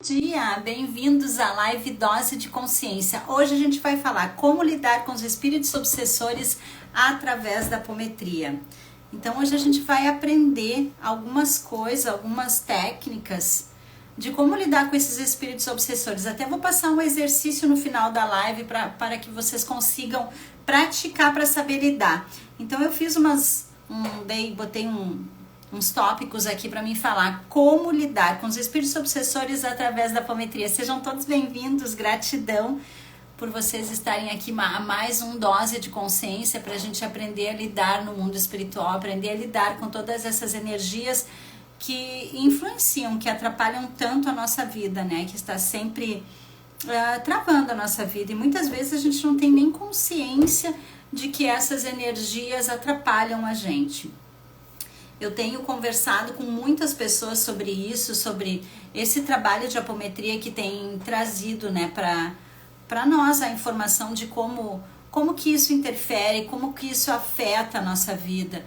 Dia, bem-vindos à live Dose de Consciência. Hoje a gente vai falar como lidar com os espíritos obsessores através da apometria. Então hoje a gente vai aprender algumas coisas, algumas técnicas de como lidar com esses espíritos obsessores. Até vou passar um exercício no final da live para que vocês consigam praticar para saber lidar. Então eu fiz botei uns tópicos aqui para mim falar como lidar com os espíritos obsessores através da apometria. Sejam todos bem-vindos, gratidão por vocês estarem aqui a mais um Dose de Consciência para a gente aprender a lidar no mundo espiritual, aprender a lidar com todas essas energias que influenciam, que atrapalham tanto a nossa vida, né? Que está sempre travando a nossa vida e muitas vezes a gente não tem nem consciência de que essas energias atrapalham a gente. Eu tenho conversado com muitas pessoas sobre isso, sobre esse trabalho de apometria que tem trazido, né, para nós a informação de como que isso interfere, como que isso afeta a nossa vida.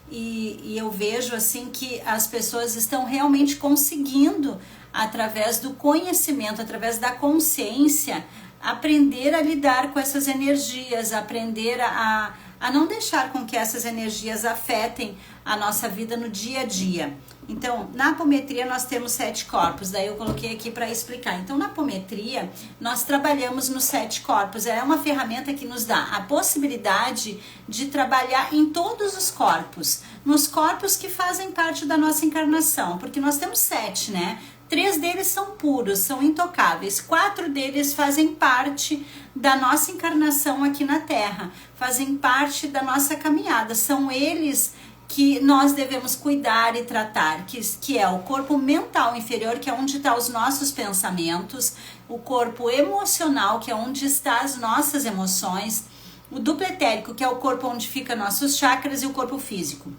E eu vejo assim que as pessoas estão realmente conseguindo, através do conhecimento, através da consciência, aprender a lidar com essas energias, aprender a não deixar com que essas energias afetem a nossa vida no dia a dia. Então, na apometria nós temos 7 corpos, daí eu coloquei aqui para explicar. Então, na apometria, nós trabalhamos nos 7 corpos. É uma ferramenta que nos dá a possibilidade de trabalhar em todos os corpos, nos corpos que fazem parte da nossa encarnação, porque nós temos 7, né? 3 deles são puros, são intocáveis. 4 deles fazem parte da nossa encarnação aqui na Terra, fazem parte da nossa caminhada. São eles que nós devemos cuidar e tratar, que é o corpo mental inferior, que é onde estão os nossos pensamentos, o corpo emocional, que é onde estão as nossas emoções, o duplo etérico, que é o corpo onde ficam nossos chakras, e o corpo físico.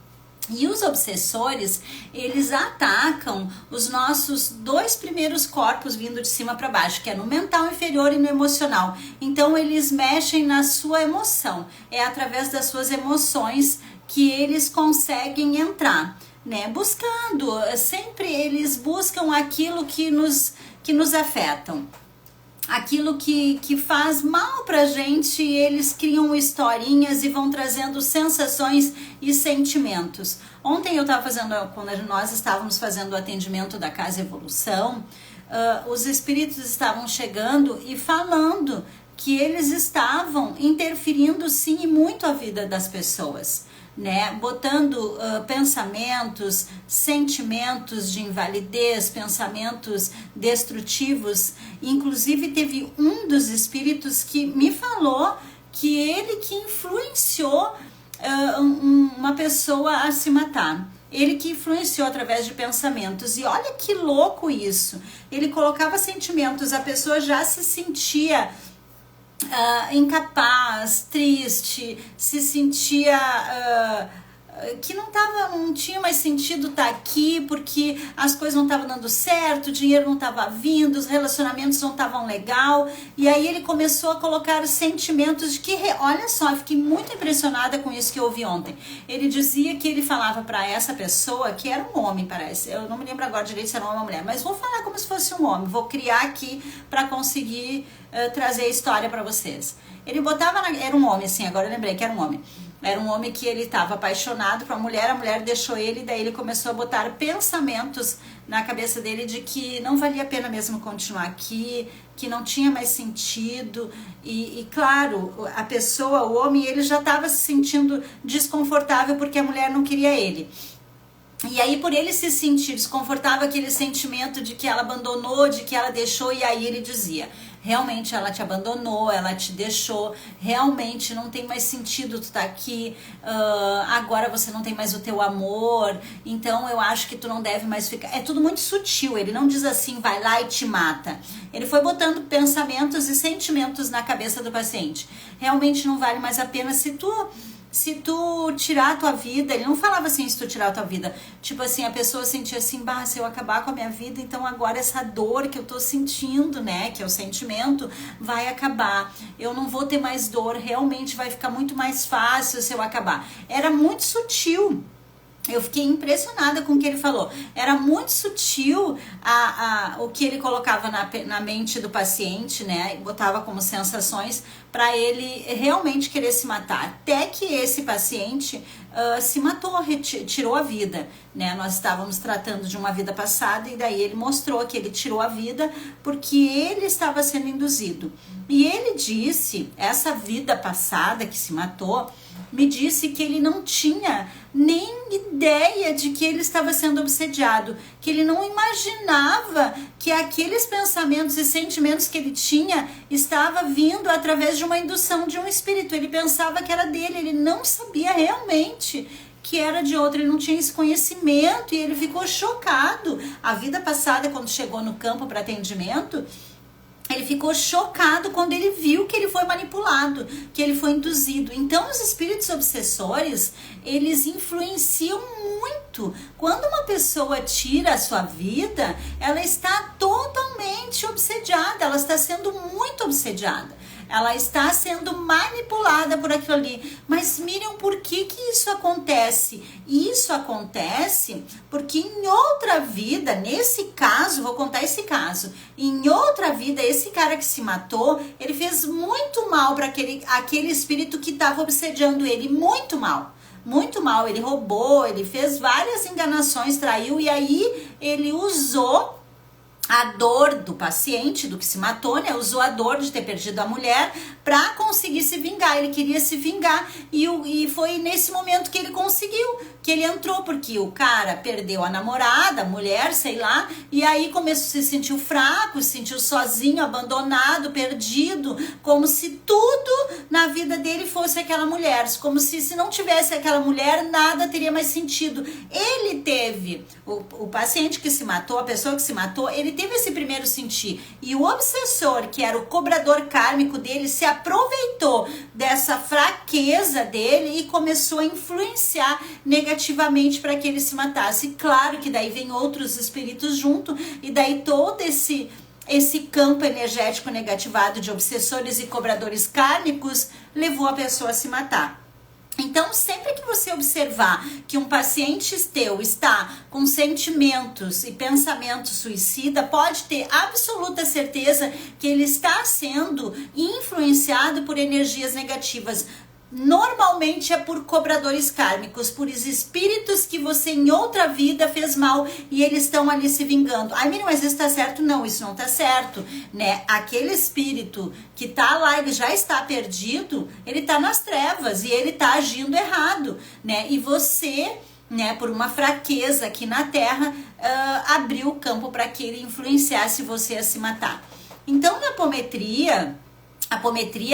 E os obsessores, eles atacam os nossos 2 primeiros corpos vindo de cima para baixo, que é no mental inferior e no emocional. Então eles mexem na sua emoção, é através das suas emoções que eles conseguem entrar, né? Buscando, sempre eles buscam aquilo que nos afetam. Aquilo que faz mal pra gente, eles criam historinhas e vão trazendo sensações e sentimentos. Ontem quando nós estávamos fazendo o atendimento da Casa Evolução, os espíritos estavam chegando e falando que eles estavam interferindo sim e muito a vida das pessoas, né? Botando pensamentos, sentimentos de invalidez, pensamentos destrutivos. Inclusive teve um dos espíritos que me falou que ele que influenciou uma pessoa a se matar. Ele que influenciou através de pensamentos. E olha que louco isso. Ele colocava sentimentos, a pessoa já se sentia incapaz, triste, se sentia que não tinha mais sentido estar aqui, porque as coisas não estavam dando certo, o dinheiro não estava vindo, os relacionamentos não estavam legal. E aí ele começou a colocar sentimentos de que, olha só, eu fiquei muito impressionada com isso que eu ouvi ontem. Ele dizia que ele falava para essa pessoa, que era um homem, parece, eu não me lembro agora direito se era um homem ou uma mulher, mas vou falar como se fosse um homem, vou criar aqui para conseguir trazer a história para vocês. Ele botava, era um homem, assim, agora eu lembrei que era um homem. Era um homem que ele estava apaixonado por uma mulher, a mulher deixou ele, daí ele começou a botar pensamentos na cabeça dele de que não valia a pena mesmo continuar aqui, que não tinha mais sentido. E claro, a pessoa, o homem, ele já estava se sentindo desconfortável porque a mulher não queria ele. E aí, por ele se sentir desconfortável, aquele sentimento de que ela abandonou, de que ela deixou, e aí ele dizia: realmente ela te abandonou, ela te deixou, realmente não tem mais sentido tu tá aqui, agora você não tem mais o teu amor, então eu acho que tu não deve mais ficar. É tudo muito sutil, ele não diz assim, vai lá e te mata. Ele foi botando pensamentos e sentimentos na cabeça do paciente. Realmente não vale mais a pena se tu tirar a tua vida. Ele não falava assim, se tu tirar a tua vida. Tipo assim, a pessoa sentia assim, se eu acabar com a minha vida, então agora essa dor que eu tô sentindo, né, que é o sentimento, vai acabar. Eu não vou ter mais dor, realmente vai ficar muito mais fácil se eu acabar. Era muito sutil. Eu fiquei impressionada com o que ele falou. Era muito sutil o que ele colocava na mente do paciente, né? E botava como sensações para ele realmente querer se matar. Até que esse paciente se matou, tirou a vida, né? Nós estávamos tratando de uma vida passada e daí ele mostrou que ele tirou a vida porque ele estava sendo induzido. E ele disse, essa vida passada que se matou, me disse que ele não tinha nem ideia de que ele estava sendo obsediado, que ele não imaginava que aqueles pensamentos e sentimentos que ele tinha estava vindo através de uma indução de um espírito. Ele pensava que era dele, ele não sabia realmente que era de outro, ele não tinha esse conhecimento e ele ficou chocado. A vida passada, quando chegou no campo para atendimento, ele ficou chocado quando ele viu que ele foi manipulado, que ele foi induzido. Então, os espíritos obsessores, eles influenciam muito. Quando uma pessoa tira a sua vida, ela está totalmente obsediada, ela está sendo muito obsediada. Ela está sendo manipulada por aquilo ali. Mas Miriam, por que isso acontece? Isso acontece porque em outra vida, nesse caso, vou contar esse caso, em outra vida, esse cara que se matou, ele fez muito mal para aquele espírito que estava obsediando ele, muito mal. Muito mal, ele roubou, ele fez várias enganações, traiu, e aí ele usou a dor do paciente, do que se matou, né? Usou a dor de ter perdido a mulher para conseguir se vingar. Ele queria se vingar e foi nesse momento que ele conseguiu, que ele entrou, porque o cara perdeu a namorada, a mulher, sei lá, e aí se sentiu fraco, se sentiu sozinho, abandonado, perdido, como se tudo na vida dele fosse aquela mulher, como se não tivesse aquela mulher, nada teria mais sentido. Ele teve, o paciente que se matou, a pessoa que se matou, ele teve esse primeiro sentir, e o obsessor, que era o cobrador kármico dele, se aproveitou dessa fraqueza dele e começou a influenciar negativamente para que ele se matasse. Claro que daí vem outros espíritos junto, e daí todo esse campo energético negativado de obsessores e cobradores kármicos levou a pessoa a se matar. Então, sempre que você observar que um paciente teu está com sentimentos e pensamentos suicida, pode ter absoluta certeza que ele está sendo influenciado por energias negativas. Normalmente é por cobradores kármicos, por espíritos que você em outra vida fez mal e eles estão ali se vingando. Ai, Miriam, mas isso tá certo? Não, isso não tá certo, né? Aquele espírito que tá lá, ele já está perdido, ele tá nas trevas e ele tá agindo errado, né? E você, né, por uma fraqueza aqui na Terra, abriu o campo para que ele influenciasse você a se matar. Então, na apometria,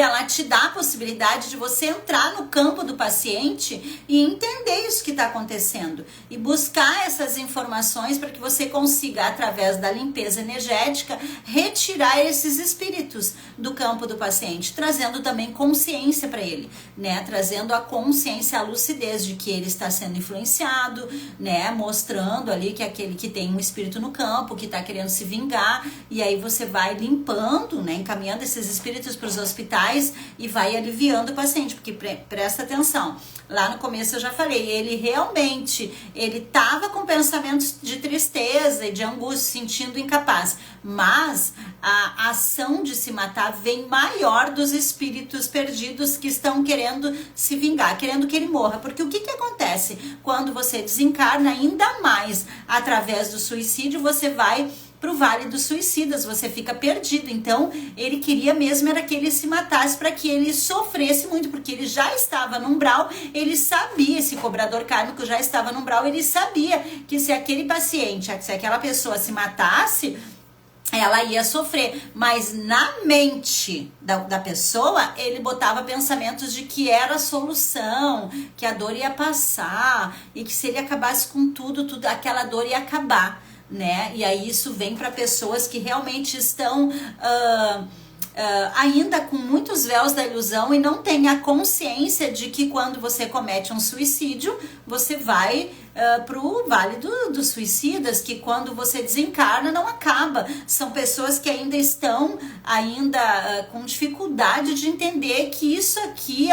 ela te dá a possibilidade de você entrar no campo do paciente e entender isso que está acontecendo e buscar essas informações para que você consiga, através da limpeza energética, retirar esses espíritos do campo do paciente, trazendo também consciência para ele, né? Trazendo a consciência, a lucidez de que ele está sendo influenciado, né? Mostrando ali que aquele que tem um espírito no campo, que está querendo se vingar, e aí você vai limpando, né? Encaminhando esses espíritos para os hospitais e vai aliviando o paciente, porque presta atenção, lá no começo eu já falei, ele realmente, ele tava com pensamentos de tristeza e de angústia, sentindo incapaz, mas a ação de se matar vem maior dos espíritos perdidos que estão querendo se vingar, querendo que ele morra, porque o que acontece? Quando você desencarna, ainda mais através do suicídio, você vai pro Vale dos Suicidas, você fica perdido. Então, ele queria mesmo era que ele se matasse para que ele sofresse muito, porque ele já estava no umbral, ele sabia, esse cobrador kármico já estava no umbral, ele sabia que se aquele paciente, se aquela pessoa se matasse, ela ia sofrer, mas na mente da pessoa, ele botava pensamentos de que era a solução, que a dor ia passar, e que se ele acabasse com tudo, aquela dor ia acabar, né? E aí isso vem para pessoas que realmente estão ainda com muitos véus da ilusão e não têm a consciência de que quando você comete um suicídio, você vai pro Vale dos Suicidas, que quando você desencarna não acaba. São pessoas que ainda estão com dificuldade de entender que isso aqui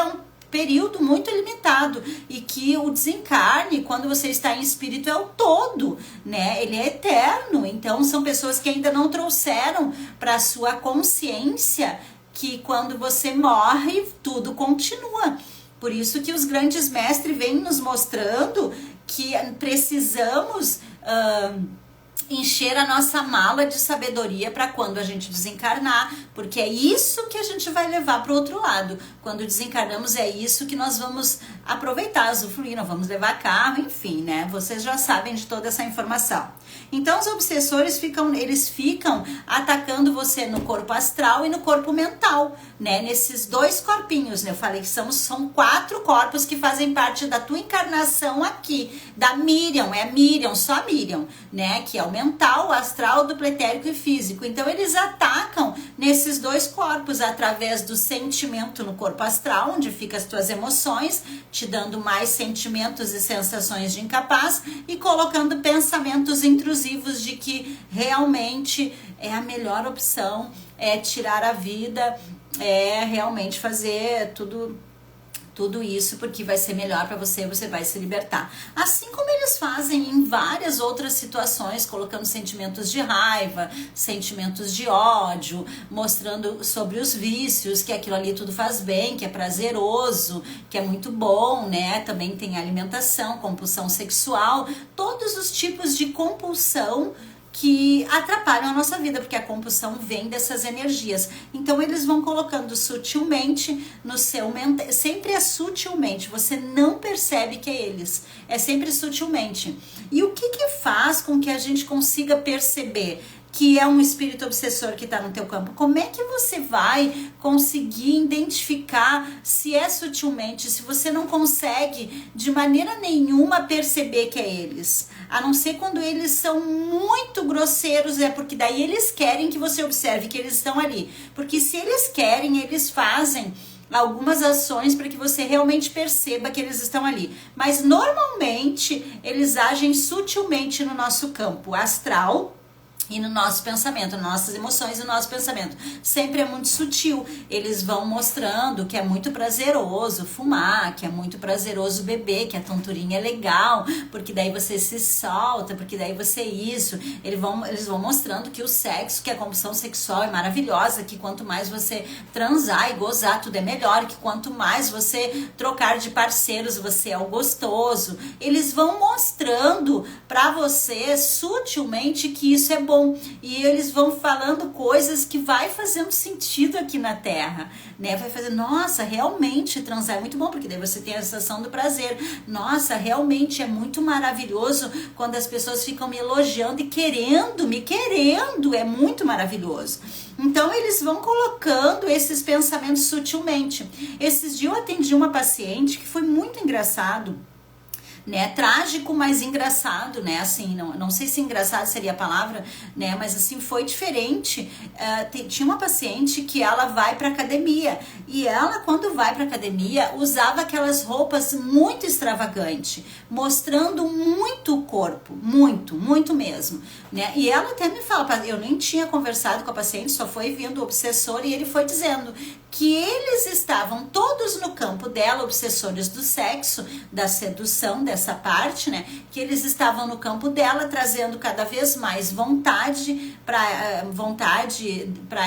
período muito limitado e que o desencarne, quando você está em espírito, é o todo, né? Ele é eterno. Então são pessoas que ainda não trouxeram para a sua consciência que quando você morre, tudo continua. Por isso que os grandes mestres vêm nos mostrando que precisamos encher a nossa mala de sabedoria para quando a gente desencarnar, porque é isso que a gente vai levar para o outro lado. Quando desencarnamos, é isso que nós vamos aproveitar, usufruir, nós vamos levar carro, enfim, né? Vocês já sabem de toda essa informação. Então, os obsessores ficam atacando você no corpo astral e no corpo mental, né? Nesses dois corpinhos, né? Eu falei que são 4 corpos que fazem parte da tua encarnação aqui, da Miriam, só a Miriam, né? Que é o mental, o astral, duplo etérico e físico. Então, eles atacam nesses 2 corpos através do sentimento no corpo astral, onde ficam as tuas emoções, te dando mais sentimentos e sensações de incapaz e colocando pensamentos intrusivos de que realmente é a melhor opção, é tirar a vida, é realmente fazer tudo isso porque vai ser melhor para você, você vai se libertar. Assim como eles fazem em várias outras situações, colocando sentimentos de raiva, sentimentos de ódio, mostrando sobre os vícios, que aquilo ali tudo faz bem, que é prazeroso, que é muito bom, né? Também tem alimentação, compulsão sexual, todos os tipos de compulsão que atrapalham a nossa vida, porque a compulsão vem dessas energias. Então eles vão colocando sutilmente no seu mente, sempre é sutilmente, você não percebe que é eles, é sempre sutilmente. E o que faz com que a gente consiga perceber que é um espírito obsessor que está no teu campo? Como é que você vai conseguir identificar se é sutilmente, se você não consegue de maneira nenhuma perceber que é eles? A não ser quando eles são muito grosseiros, é porque daí eles querem que você observe que eles estão ali. Porque se eles querem, eles fazem algumas ações para que você realmente perceba que eles estão ali. Mas normalmente eles agem sutilmente no nosso campo astral e no nosso pensamento, nas nossas emoções e no nosso pensamento. Sempre é muito sutil. Eles vão mostrando que é muito prazeroso fumar, que é muito prazeroso beber, que a tonturinha é legal, porque daí você se solta, porque daí você isso. Eles vão mostrando que o sexo, que a compulsão sexual é maravilhosa, que quanto mais você transar e gozar, tudo é melhor, que quanto mais você trocar de parceiros, você é o gostoso. Eles vão mostrando pra você sutilmente que isso é bom. E eles vão falando coisas que vai fazendo sentido aqui na Terra, né? Vai fazer, nossa, realmente transar é muito bom, porque daí você tem a sensação do prazer. Nossa, realmente é muito maravilhoso quando as pessoas ficam me elogiando e me querendo, é muito maravilhoso. Então eles vão colocando esses pensamentos sutilmente. Esses dias eu atendi uma paciente que foi muito engraçado, né, trágico, mas engraçado, né, assim, não sei se engraçado seria a palavra, né, mas assim, foi diferente. Tinha uma paciente que ela vai pra academia, e ela, quando vai pra academia, usava aquelas roupas muito extravagantes, mostrando muito o corpo, muito mesmo, né, e ela até me fala, eu nem tinha conversado com a paciente, só foi vindo o obsessor, e ele foi dizendo que eles estavam todos no campo dela, obsessores do sexo, da sedução, dessa parte, né? Que eles estavam no campo dela, trazendo cada vez mais vontade para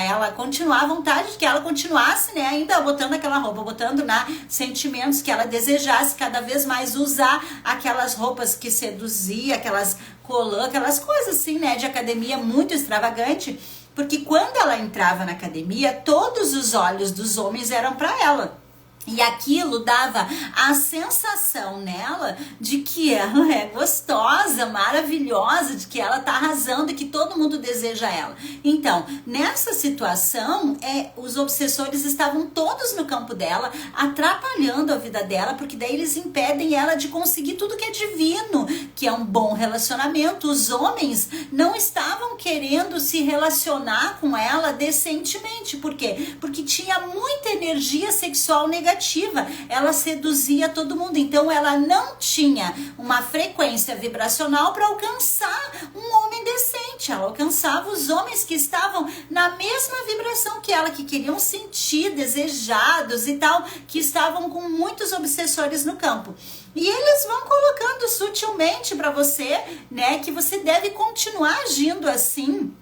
ela continuar, vontade de que ela continuasse, né? Ainda botando aquela roupa, botando sentimentos que ela desejasse cada vez mais usar aquelas roupas que seduzia, aquelas colã, aquelas coisas assim, né? De academia muito extravagante. Porque quando ela entrava na academia, todos os olhos dos homens eram para ela. E aquilo dava a sensação nela de que ela é gostosa, maravilhosa, de que ela tá arrasando e que todo mundo deseja ela. Então, nessa situação, os obsessores estavam todos no campo dela, atrapalhando a vida dela, porque daí eles impedem ela de conseguir tudo que é divino, que é um bom relacionamento. Os homens não estavam querendo se relacionar com ela decentemente. Por quê? Porque tinha muita energia sexual negativa negativa, ela seduzia todo mundo. Então ela não tinha uma frequência vibracional para alcançar um homem decente. Ela alcançava os homens que estavam na mesma vibração que ela, que queriam sentir, desejados e tal, que estavam com muitos obsessores no campo. E eles vão colocando sutilmente para você, né, que você deve continuar agindo assim,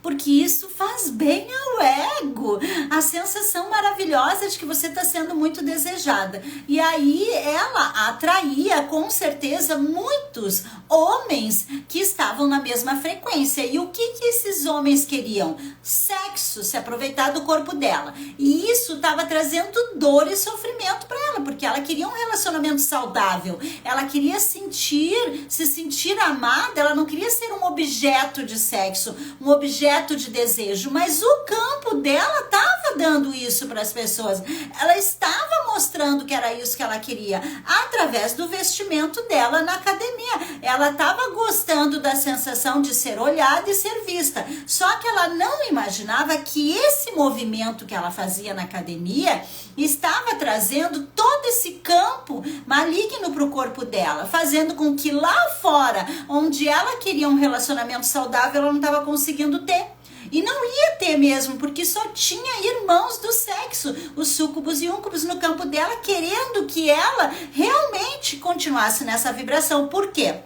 porque isso faz bem ao ego, a sensação maravilhosa de que você está sendo muito desejada. E aí ela atraía com certeza muitos homens que estavam na mesma frequência. E o que esses homens queriam? Sexo, se aproveitar do corpo dela. E isso estava trazendo dor e sofrimento para ela, porque ela queria um relacionamento saudável. Ela queria se sentir amada, ela não queria ser um objeto de sexo, um objeto de desejo, mas o campo dela estava dando isso para as pessoas. Ela estava mostrando que era isso que ela queria através do vestimento dela na academia. Ela estava gostando da sensação de ser olhada e ser vista. Só que ela não imaginava que esse movimento que ela fazia na academia estava trazendo todo esse campo maligno para o corpo dela, fazendo com que lá fora, onde ela queria um relacionamento saudável, ela não estava conseguindo ter. E não ia ter mesmo, porque só tinha irmãos do sexo, os súcubos e úncubos no campo dela, querendo que ela realmente continuasse nessa vibração. Por quê?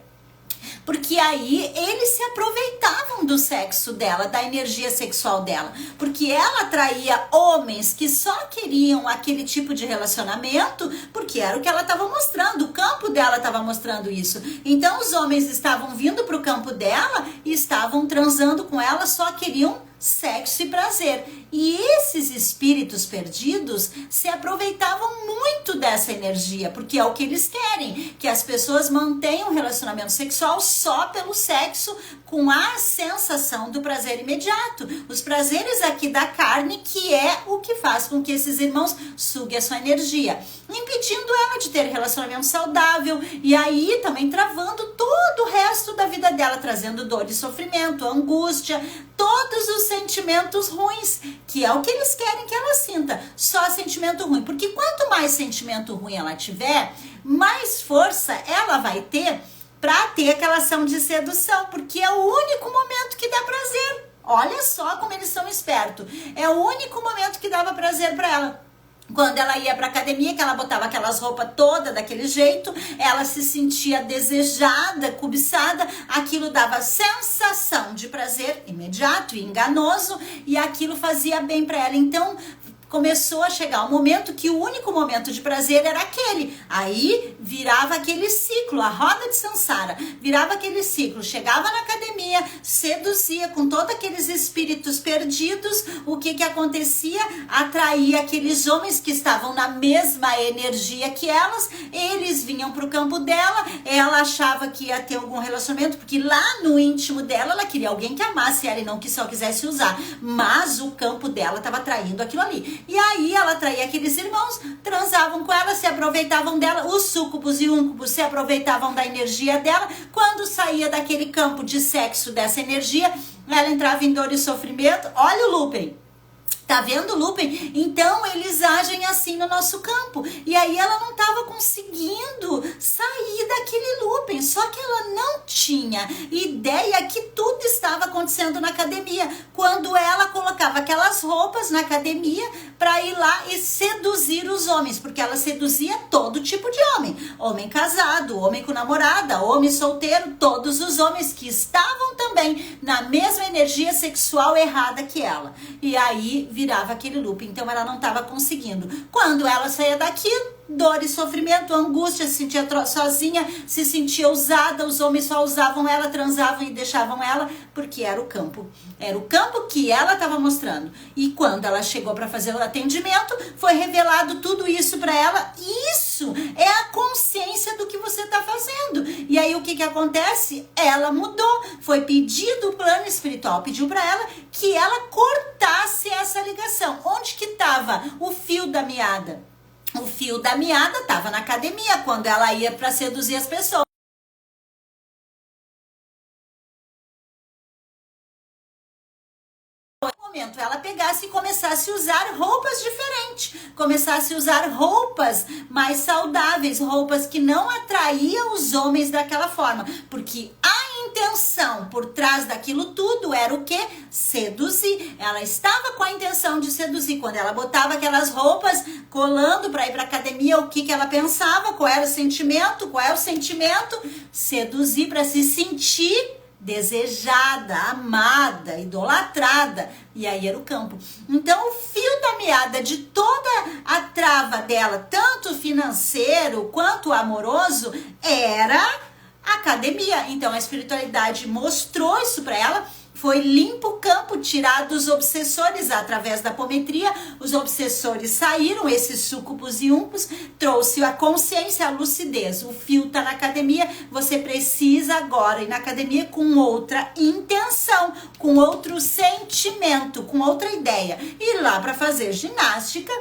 Porque aí eles se aproveitavam do sexo dela, da energia sexual dela. Porque ela atraía homens que só queriam aquele tipo de relacionamento, porque era o que ela estava mostrando, o campo dela estava mostrando isso. Então os homens estavam vindo para o campo dela e estavam transando com ela, só queriam sexo e prazer. E esses espíritos perdidos se aproveitavam muito dessa energia, porque é o que eles querem, que as pessoas mantenham um relacionamento sexual só pelo sexo, com a sensação do prazer imediato, os prazeres aqui da carne, que é o que faz com que esses irmãos suguem a sua energia, impedindo ela de ter relacionamento saudável, e aí também travando todo o resto da vida dela, trazendo dor e sofrimento, angústia, todos os sentimentos ruins, que é o que eles querem que ela sinta, só sentimento ruim. Porque quanto mais sentimento ruim ela tiver, mais força ela vai ter para ter aquela ação de sedução, porque é o único momento que dá prazer. Olha só como eles são espertos. É o único momento que dava prazer para ela. Quando ela ia pra academia, que ela botava aquelas roupas todas daquele jeito, ela se sentia desejada, cobiçada, aquilo dava sensação de prazer imediato e enganoso, e aquilo fazia bem pra ela. Então começou a chegar um momento que o único momento de prazer era aquele. Aí virava aquele ciclo, a roda de Sansara, virava aquele ciclo. Chegava na academia, seduzia com todos aqueles espíritos perdidos. O que acontecia? Atraía aqueles homens que estavam na mesma energia que elas. Eles vinham pro campo dela, ela achava que ia ter algum relacionamento, porque lá no íntimo dela, ela queria alguém que amasse ela e não que só quisesse usar. Mas o campo dela estava atraindo aquilo ali. E aí ela atraía aqueles irmãos, transavam com ela, se aproveitavam dela, os súcubos e úncubos se aproveitavam da energia dela. Quando saía daquele campo de sexo, dessa energia, ela entrava em dor e sofrimento. Olha o looping. Tá vendo, Lupen? Então eles agem assim no nosso campo. E aí ela não estava conseguindo sair daquele looping. Só que ela não tinha ideia que tudo estava acontecendo na academia. Quando ela colocava aquelas roupas na academia para ir lá e seduzir os homens. Porque ela seduzia todo tipo de homem. Homem casado, homem com namorada, homem solteiro. Todos os homens que estavam também na mesma energia sexual errada que ela. E aí virava aquele loop, então ela não estava conseguindo. Quando ela saía daqui, dor e sofrimento, angústia, se sentia sozinha, se sentia usada, os homens só usavam ela, transavam e deixavam ela, porque era o campo. Era o campo que ela estava mostrando. E quando ela chegou para fazer o atendimento, foi revelado tudo isso para ela. Isso é a consciência do que você está fazendo. E aí o que acontece? Ela mudou. Foi pedido, o plano espiritual pediu para ela que ela cortasse essa ligação. Onde que estava o fio da meada? O fio da meada estava na academia, quando ela ia para seduzir as pessoas. No relacionamento ela pegasse e começasse a usar roupas diferentes, começasse a usar roupas mais saudáveis, roupas que não atraíam os homens daquela forma, porque a intenção por trás daquilo tudo era o quê? Seduzir. Ela estava com a intenção de seduzir. Quando ela botava aquelas roupas colando para ir para academia, o que que ela pensava? Qual era o sentimento? Qual é o sentimento? Seduzir, para se sentir desejada, amada, idolatrada. E aí era o campo. Então o fio da meada de toda a trava dela, tanto financeiro quanto amoroso, era a academia. Então a espiritualidade mostrou isso para ela. Foi limpo o campo, tirado os obsessores através da apometria. Os obsessores saíram, esses súcubos e úncubos, trouxe a consciência, a lucidez. O fio tá na academia, você precisa agora ir na academia com outra intenção, com outro sentimento, com outra ideia. Ir lá para fazer ginástica,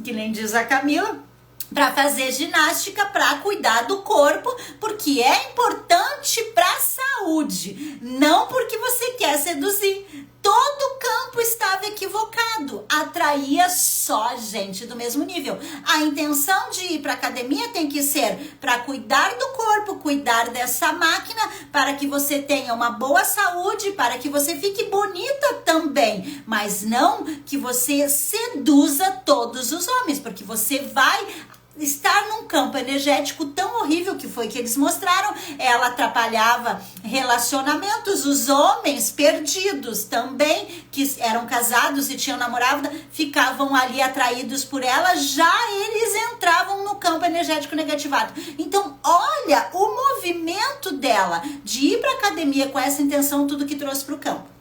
que nem diz a Camila, para fazer ginástica, para cuidar do corpo, porque é importante para a saúde, não porque você quer seduzir. Todo o campo estava equivocado, atraía só gente do mesmo nível. A intenção de ir para academia tem que ser para cuidar do corpo, cuidar dessa máquina, para que você tenha uma boa saúde, para que você fique bonita também, mas não que você seduza todos os homens, porque você vai estar num campo energético tão horrível que foi que eles mostraram. Ela atrapalhava relacionamentos, os homens perdidos também, que eram casados e tinham namorado, ficavam ali atraídos por ela, já eles entravam no campo energético negativado. Então olha o movimento dela de ir para academia com essa intenção, tudo que trouxe para o campo.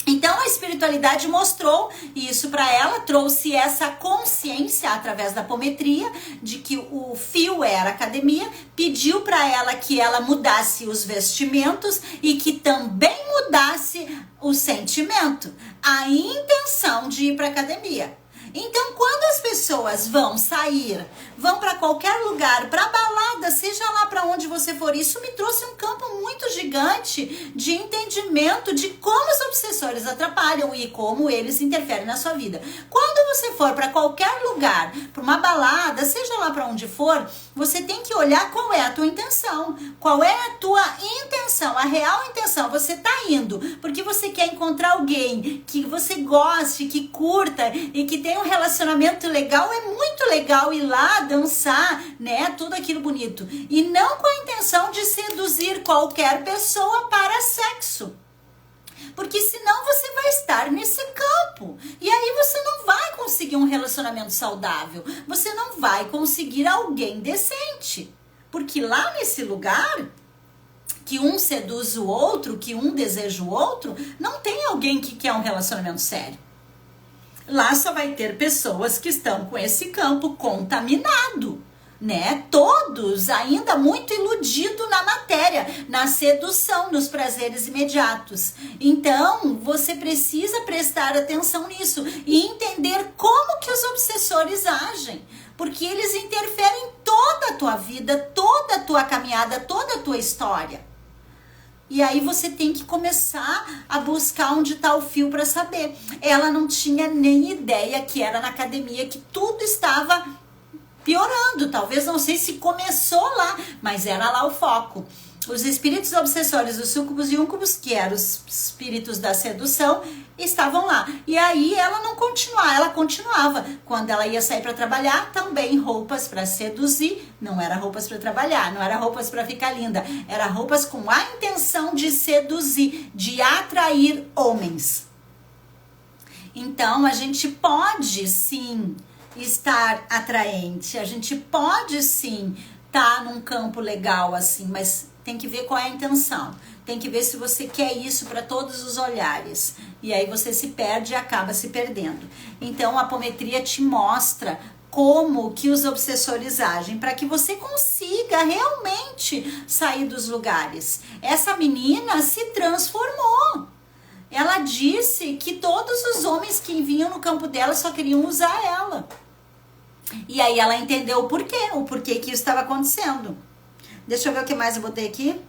Então a espiritualidade mostrou isso para ela, trouxe essa consciência através da apometria de que o fio era academia, pediu para ela que ela mudasse os vestimentos e que também mudasse o sentimento, a intenção de ir para academia. Então, quando as pessoas vão sair, vão para qualquer lugar, para balada, seja lá para onde você for, isso me trouxe um campo muito gigante de entendimento de como os obsessores atrapalham e como eles interferem na sua vida. Quando você for para qualquer lugar, para uma balada, seja lá para onde for, você tem que olhar qual é a tua intenção. Qual é a tua intenção, a real intenção. Você tá indo porque você quer encontrar alguém que você goste, que curta e que tenha um relacionamento legal. É muito legal ir lá dançar, né? Tudo aquilo bonito. E não com a intenção de seduzir qualquer pessoa para sexo. Porque senão você vai estar nesse campo. E aí você não vai conseguir um relacionamento saudável. Você não vai conseguir alguém decente. Porque lá nesse lugar, que um seduz o outro, que um deseja o outro, não tem alguém que quer um relacionamento sério. Lá só vai ter pessoas que estão com esse campo contaminado, né? Todos ainda muito iludidos na matéria, na sedução, nos prazeres imediatos. Então, você precisa prestar atenção nisso e entender como que os obsessores agem, porque eles interferem em toda a tua vida, toda a tua caminhada, toda a tua história. E aí você tem que começar a buscar onde está o fio para saber. Ela não tinha nem ideia que era na academia, que tudo estava piorando. Talvez, não sei se começou lá, mas era lá o foco. Os espíritos obsessores, os súcubos e úncubos, que eram os espíritos da sedução, estavam lá. E aí ela não continuava, ela continuava. Quando ela ia sair para trabalhar, também roupas para seduzir. Não era roupas para trabalhar, não era roupas para ficar linda. Era roupas com a intenção de seduzir, de atrair homens. Então a gente pode sim estar atraente, a gente pode sim estar num campo legal assim, mas tem que ver qual é a intenção. Tem que ver se você quer isso para todos os olhares. E aí você se perde e acaba se perdendo. Então a apometria te mostra como que os obsessores agem para que você consiga realmente sair dos lugares. Essa menina se transformou. Ela disse que todos os homens que vinham no campo dela só queriam usar ela. E aí ela entendeu o porquê que isso estava acontecendo. Deixa eu ver o que mais eu botei aqui.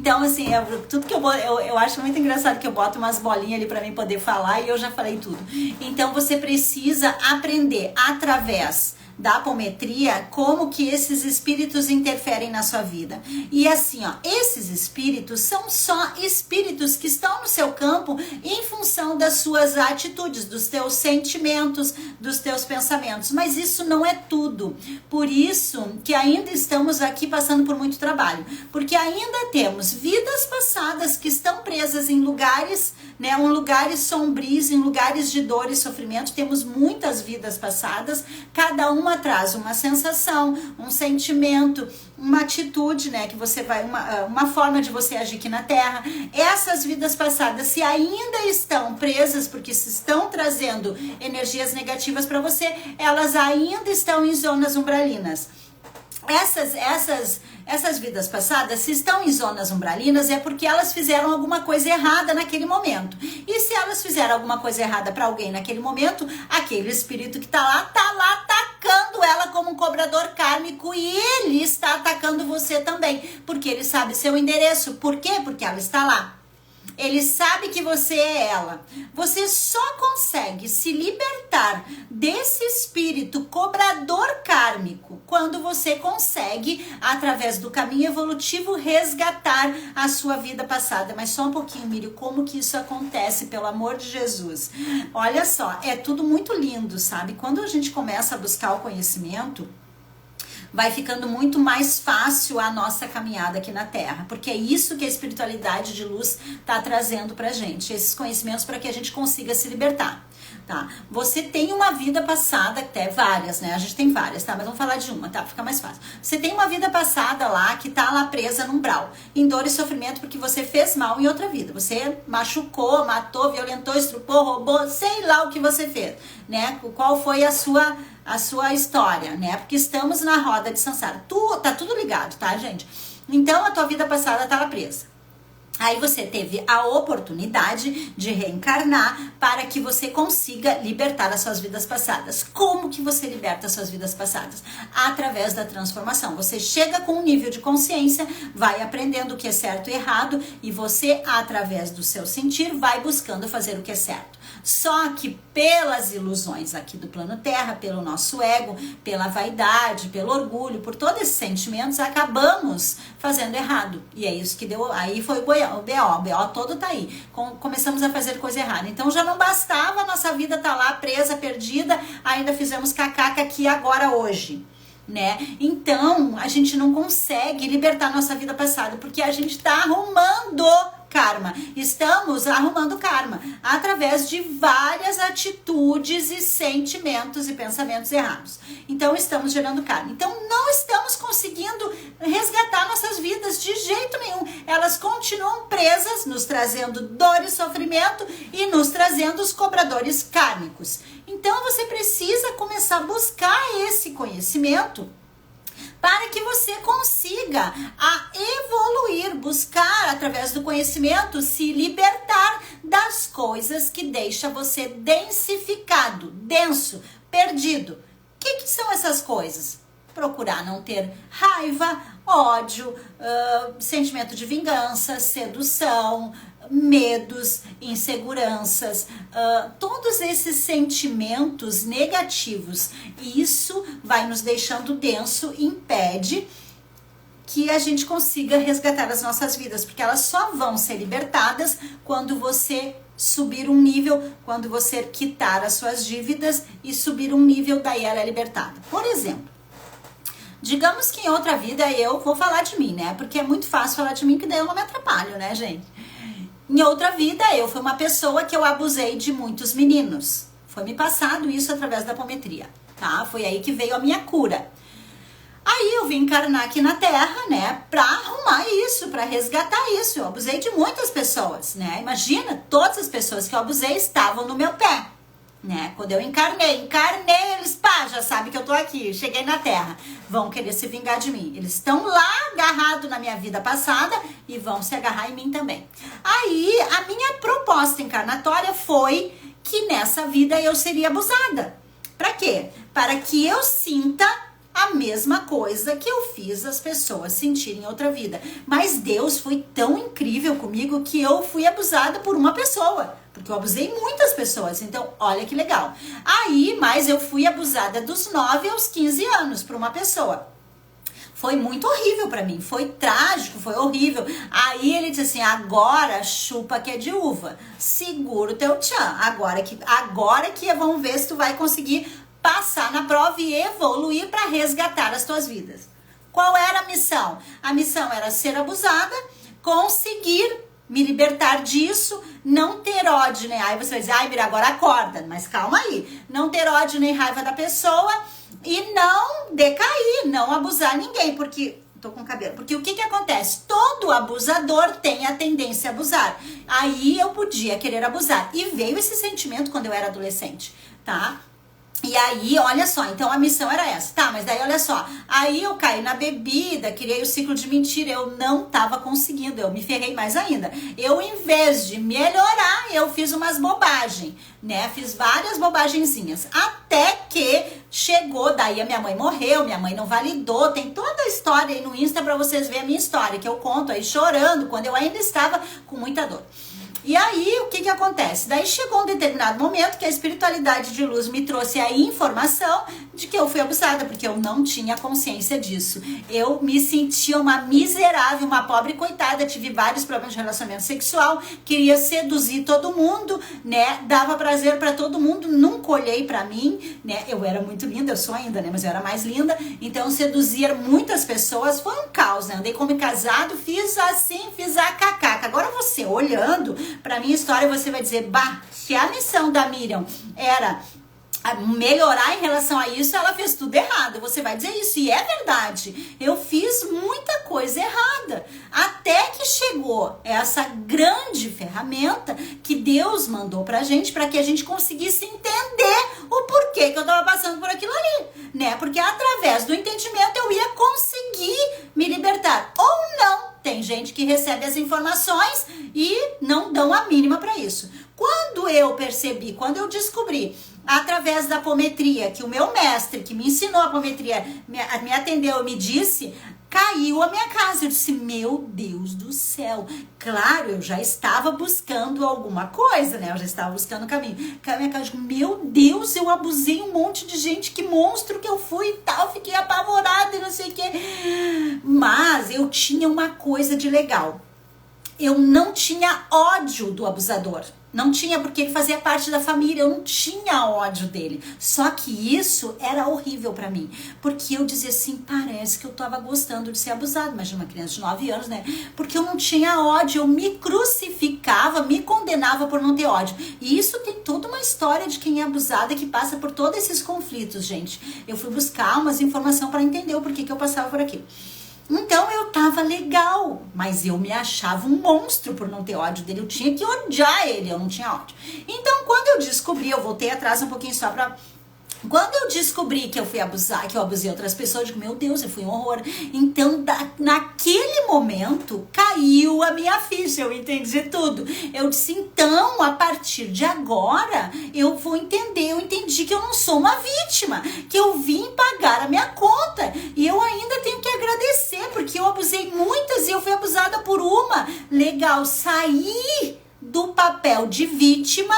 Então, assim, tudo que eu acho muito engraçado que eu boto umas bolinhas ali pra mim poder falar e eu já falei tudo. Então, você precisa aprender através da apometria, como que esses espíritos interferem na sua vida. E assim, ó, esses espíritos são só espíritos que estão no seu campo em função das suas atitudes, dos teus sentimentos, dos teus pensamentos. Mas isso não é tudo. Por isso que ainda estamos aqui passando por muito trabalho. Porque ainda temos vidas passadas que estão presas em lugares, né, em lugares sombrios, em lugares de dor e sofrimento. Temos muitas vidas passadas, cada uma traz uma sensação, um sentimento, uma atitude, né, que você vai, uma forma de você agir aqui na Terra. Essas vidas passadas, se ainda estão presas, porque se estão trazendo energias negativas para você, elas ainda estão em zonas umbralinas. Essas vidas passadas, se estão em zonas umbralinas, é porque elas fizeram alguma coisa errada naquele momento. E se elas fizeram alguma coisa errada para alguém naquele momento, aquele espírito que tá lá atacando ela como um cobrador kármico, e ele está atacando você também, porque ele sabe seu endereço. Por quê? Porque ela está lá. Ele sabe que você é ela. Você só consegue se libertar desse espírito cobrador kármico quando você consegue, através do caminho evolutivo, resgatar a sua vida passada. Mas só um pouquinho, Miriam, como que isso acontece, pelo amor de Jesus? Olha só, é tudo muito lindo, sabe? Quando a gente começa a buscar o conhecimento, vai ficando muito mais fácil a nossa caminhada aqui na Terra, porque é isso que a espiritualidade de luz está trazendo pra gente, esses conhecimentos para que a gente consiga se libertar, tá? Você tem uma vida passada, até várias, né? A gente tem várias, tá? Mas vamos falar de uma, tá? Fica mais fácil. Você tem uma vida passada lá, que tá lá presa num umbral, em dor e sofrimento, porque você fez mal em outra vida. Você machucou, matou, violentou, estrupou, roubou, sei lá o que você fez, né? Qual foi a sua história, né? Porque estamos na roda de samsara. Tá tudo ligado, tá, gente? Então, a tua vida passada tá lá presa. Aí você teve a oportunidade de reencarnar para que você consiga libertar as suas vidas passadas. Como que você liberta as suas vidas passadas? Através da transformação. Você chega com um nível de consciência, vai aprendendo o que é certo e errado, e você, através do seu sentir, vai buscando fazer o que é certo. Só que pelas ilusões aqui do plano Terra, pelo nosso ego, pela vaidade, pelo orgulho, por todos esses sentimentos, acabamos fazendo errado. E é isso que deu, aí foi o BO todo tá aí. Começamos a fazer coisa errada. Então já não bastava a nossa vida tá lá presa, perdida, ainda fizemos cacaca aqui agora hoje, né? Então a gente não consegue libertar nossa vida passada, porque a gente tá arrumando karma. Estamos arrumando karma através de várias atitudes e sentimentos e pensamentos errados. Então estamos gerando karma. Então não estamos conseguindo resgatar nossas vidas de jeito nenhum. Elas continuam presas, nos trazendo dor e sofrimento e nos trazendo os cobradores kármicos. Então você precisa começar a buscar esse conhecimento para que você consiga evoluir, buscar através do conhecimento, se libertar das coisas que deixam você densificado, denso, perdido. O que são essas coisas? Procurar não ter raiva, ódio, sentimento de vingança, sedução, medos, inseguranças, todos esses sentimentos negativos. Isso vai nos deixando denso e impede que a gente consiga resgatar as nossas vidas, porque elas só vão ser libertadas quando você subir um nível, quando você quitar as suas dívidas e subir um nível, daí ela é libertada. Por exemplo, digamos que em outra vida eu vou falar de mim, né? Porque é muito fácil falar de mim, que daí eu não me atrapalho, né, gente? Em outra vida, eu fui uma pessoa que eu abusei de muitos meninos. Foi me passado isso através da apometria, tá? Foi aí que veio a minha cura. Aí eu vim encarnar aqui na Terra, né? Pra arrumar isso, pra resgatar isso. Eu abusei de muitas pessoas, né? Imagina, todas as pessoas que eu abusei estavam no meu pé, né? Quando eu encarnei, eles, pá, já sabem que eu tô aqui, cheguei na Terra, vão querer se vingar de mim. Eles estão lá agarrados na minha vida passada e vão se agarrar em mim também. Aí, a minha proposta encarnatória foi que nessa vida eu seria abusada. Pra quê? Para que eu sinta a mesma coisa que eu fiz as pessoas sentirem em outra vida. Mas Deus foi tão incrível comigo que eu fui abusada por uma pessoa. Porque eu abusei muitas pessoas, então olha que legal. Aí, mas eu fui abusada dos 9 aos 15 anos por uma pessoa. Foi muito horrível pra mim, foi trágico, foi horrível. Aí ele disse assim, agora chupa que é de uva, segura o teu tchan, agora que vamos ver se tu vai conseguir passar na prova e evoluir para resgatar as tuas vidas. Qual era a missão? A missão era ser abusada, conseguir me libertar disso, não ter ódio, né? Aí você vai dizer, ai, Mira, agora acorda, mas calma aí. Não ter ódio nem raiva da pessoa e não decair, não abusar ninguém, porque... Tô com cabelo. Porque o que acontece? Todo abusador tem a tendência a abusar. Aí eu podia querer abusar. E veio esse sentimento quando eu era adolescente, tá? E aí, olha só, então a missão era essa. Tá, mas daí olha só, aí eu caí na bebida, criei o ciclo de mentira, eu não tava conseguindo, eu me ferrei mais ainda. Eu, em vez de melhorar, eu fiz umas bobagens, né? Fiz várias bobagenzinhas. Até que chegou, daí a minha mãe morreu, minha mãe não validou, tem toda a história aí no Insta pra vocês verem a minha história, que eu conto aí chorando, quando eu ainda estava com muita dor. E aí, o que acontece? Daí chegou um determinado momento que a espiritualidade de luz me trouxe a informação de que eu fui abusada, porque eu não tinha consciência disso. Eu me sentia uma miserável, uma pobre coitada, tive vários problemas de relacionamento sexual, queria seduzir todo mundo, né? Dava prazer pra todo mundo, nunca olhei pra mim, né? Eu era muito linda, eu sou ainda, né? Mas eu era mais linda, então seduzir muitas pessoas, foi um caos, né? Andei como casado, fiz assim, fiz a cacaca. Agora você, olhando pra minha história, você vai dizer, bah, se a missão da Miriam era melhorar em relação a isso, ela fez tudo errado. Você vai dizer isso, e é verdade. Eu fiz muita coisa errada. Até que chegou essa grande ferramenta que Deus mandou pra gente, pra que a gente conseguisse entender o porquê que eu tava passando por aquilo ali, né? Porque através do entendimento eu ia conseguir me libertar. Ou não. Tem gente que recebe as informações e não dão a mínima para isso. Quando eu percebi, quando eu descobri, através da apometria, que o meu mestre, que me ensinou a apometria, me atendeu e me disse, caiu a minha casa. Eu disse, meu Deus do céu. Claro, eu já estava buscando alguma coisa, né? Eu já estava buscando o caminho. Caiu a minha casa, meu Deus, eu abusei um monte de gente, que monstro que eu fui e tal. Fiquei apavorada e não sei o quê. Mas eu tinha uma coisa de legal. Eu não tinha ódio do abusador. Não tinha, porque ele fazia parte da família, eu não tinha ódio dele. Só que isso era horrível pra mim, porque eu dizia assim, parece que eu tava gostando de ser abusado. Imagina uma criança de 9 anos, né? Porque eu não tinha ódio, eu me crucificava, me condenava por não ter ódio. E isso tem toda uma história de quem é abusada, que passa por todos esses conflitos, gente. Eu fui buscar umas informações pra entender o porquê que eu passava por aquilo. Então eu tava legal, mas eu me achava um monstro por não ter ódio dele. Eu tinha que odiar ele, eu não tinha ódio. Então quando eu descobri, eu voltei atrás um pouquinho só pra... Quando eu descobri que eu fui abusar, que eu abusei outras pessoas, eu digo, meu Deus, eu fui um horror. Então, naquele momento, caiu a minha ficha, eu entendi tudo. Eu disse, então, a partir de agora, eu vou entender, eu entendi que eu não sou uma vítima, que eu vim pagar a minha conta. E eu ainda tenho que agradecer, porque eu abusei muitas e eu fui abusada por uma. Legal, saí do papel de vítima.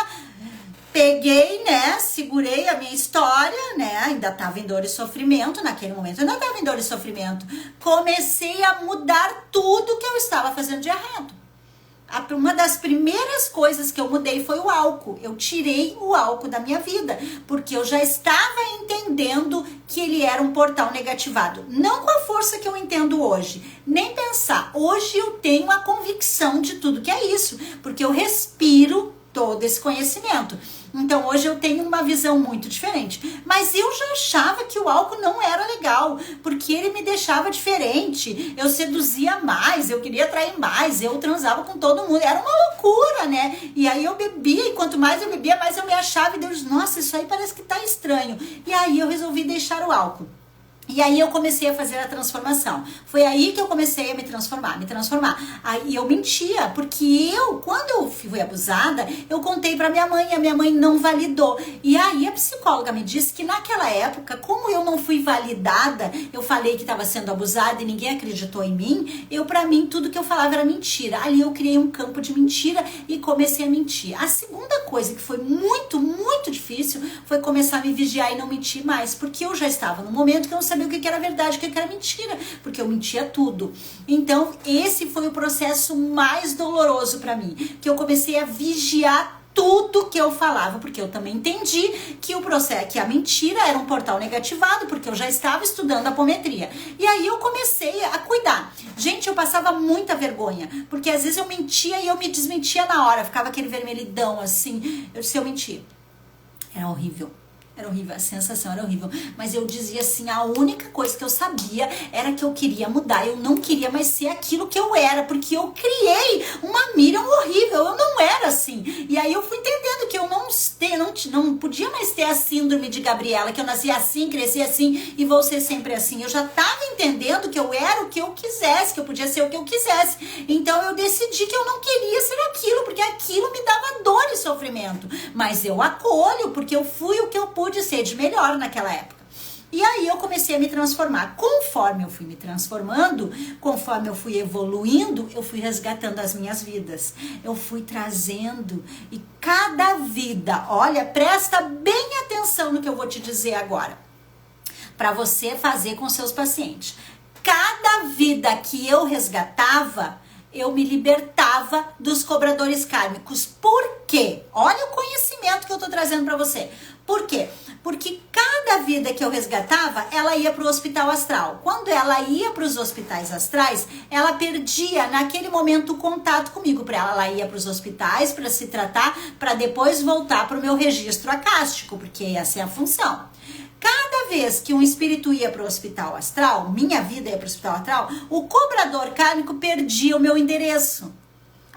Peguei, né, segurei a minha história, né, ainda tava em dor e sofrimento, naquele momento eu ainda tava em dor e sofrimento. Comecei a mudar tudo que eu estava fazendo de errado. Uma das primeiras coisas que eu mudei foi o álcool. Eu tirei o álcool da minha vida, porque eu já estava entendendo que ele era um portal negativado. Não com a força que eu entendo hoje, nem pensar. Hoje eu tenho a convicção de tudo que é isso, porque eu respiro todo esse conhecimento. Então hoje eu tenho uma visão muito diferente, mas eu já achava que o álcool não era legal, porque ele me deixava diferente, eu seduzia mais, eu queria atrair mais, eu transava com todo mundo, era uma loucura, né? E aí eu bebia, e quanto mais eu bebia, mais eu me achava, e Deus, nossa, isso aí parece que tá estranho. E aí eu resolvi deixar o álcool. E aí eu comecei a fazer a transformação. Foi aí que eu comecei a me transformar. Aí eu mentia, porque quando eu fui abusada, eu contei pra minha mãe, a minha mãe não validou. E aí a psicóloga me disse que naquela época, como eu não fui validada, eu falei que estava sendo abusada e ninguém acreditou em mim, pra mim tudo que eu falava era mentira. Ali eu criei um campo de mentira e comecei a mentir. A segunda coisa que foi muito, muito difícil foi começar a me vigiar e não mentir mais, porque eu já estava no momento que eu não sabia o que era verdade, o que era mentira, porque eu mentia tudo. Então, esse foi o processo mais doloroso para mim, que eu comecei a vigiar tudo que eu falava, porque eu também entendi que o processo, que a mentira era um portal negativado, porque eu já estava estudando apometria. E aí eu comecei a cuidar. Gente, eu passava muita vergonha, porque às vezes eu mentia e eu me desmentia na hora, ficava aquele vermelhidão assim, se eu mentia. Era horrível. Era horrível, a sensação era horrível. Mas eu dizia assim, a única coisa que eu sabia era que eu queria mudar. Eu não queria mais ser aquilo que eu era, porque eu criei uma Miriam horrível. Eu não era assim. E aí eu fui entendendo que eu não podia mais ter a síndrome de Gabriela, que eu nasci assim, cresci assim e vou ser sempre assim. Eu já estava entendendo que eu era o que eu quisesse, que eu podia ser o que eu quisesse. Então eu decidi que eu não queria ser aquilo, porque aquilo me dava dor e sofrimento. Mas eu acolho, porque eu fui o que eu pude ser de melhor naquela época. E aí eu comecei a me transformar. Conforme eu fui me transformando, conforme eu fui evoluindo, eu fui resgatando as minhas vidas. Eu fui trazendo, e cada vida, olha, presta bem atenção no que eu vou te dizer agora, para você fazer com seus pacientes. Cada vida que eu resgatava, eu me libertava dos cobradores kármicos. Por quê? Olha o conhecimento que eu tô trazendo para você. Por quê? Porque cada vida que eu resgatava, ela ia para o hospital astral. Quando ela ia para os hospitais astrais, ela perdia naquele momento o contato comigo. Ela ia para os hospitais para se tratar, para depois voltar para o meu registro acástico, porque essa é a função. Cada vez que um espírito ia para o hospital astral, minha vida ia para o hospital astral, o cobrador kármico perdia o meu endereço.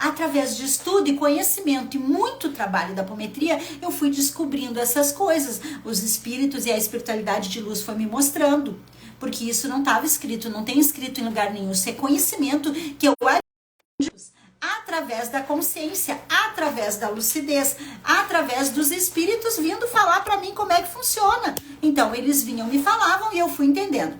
Através de estudo e conhecimento e muito trabalho da apometria, eu fui descobrindo essas coisas. Os espíritos e a espiritualidade de luz foi me mostrando. Porque isso não estava escrito, não tem escrito em lugar nenhum. Isso é conhecimento que eu através da consciência, através da lucidez, através dos espíritos vindo falar para mim como é que funciona. Então, eles vinham, me falavam e eu fui entendendo.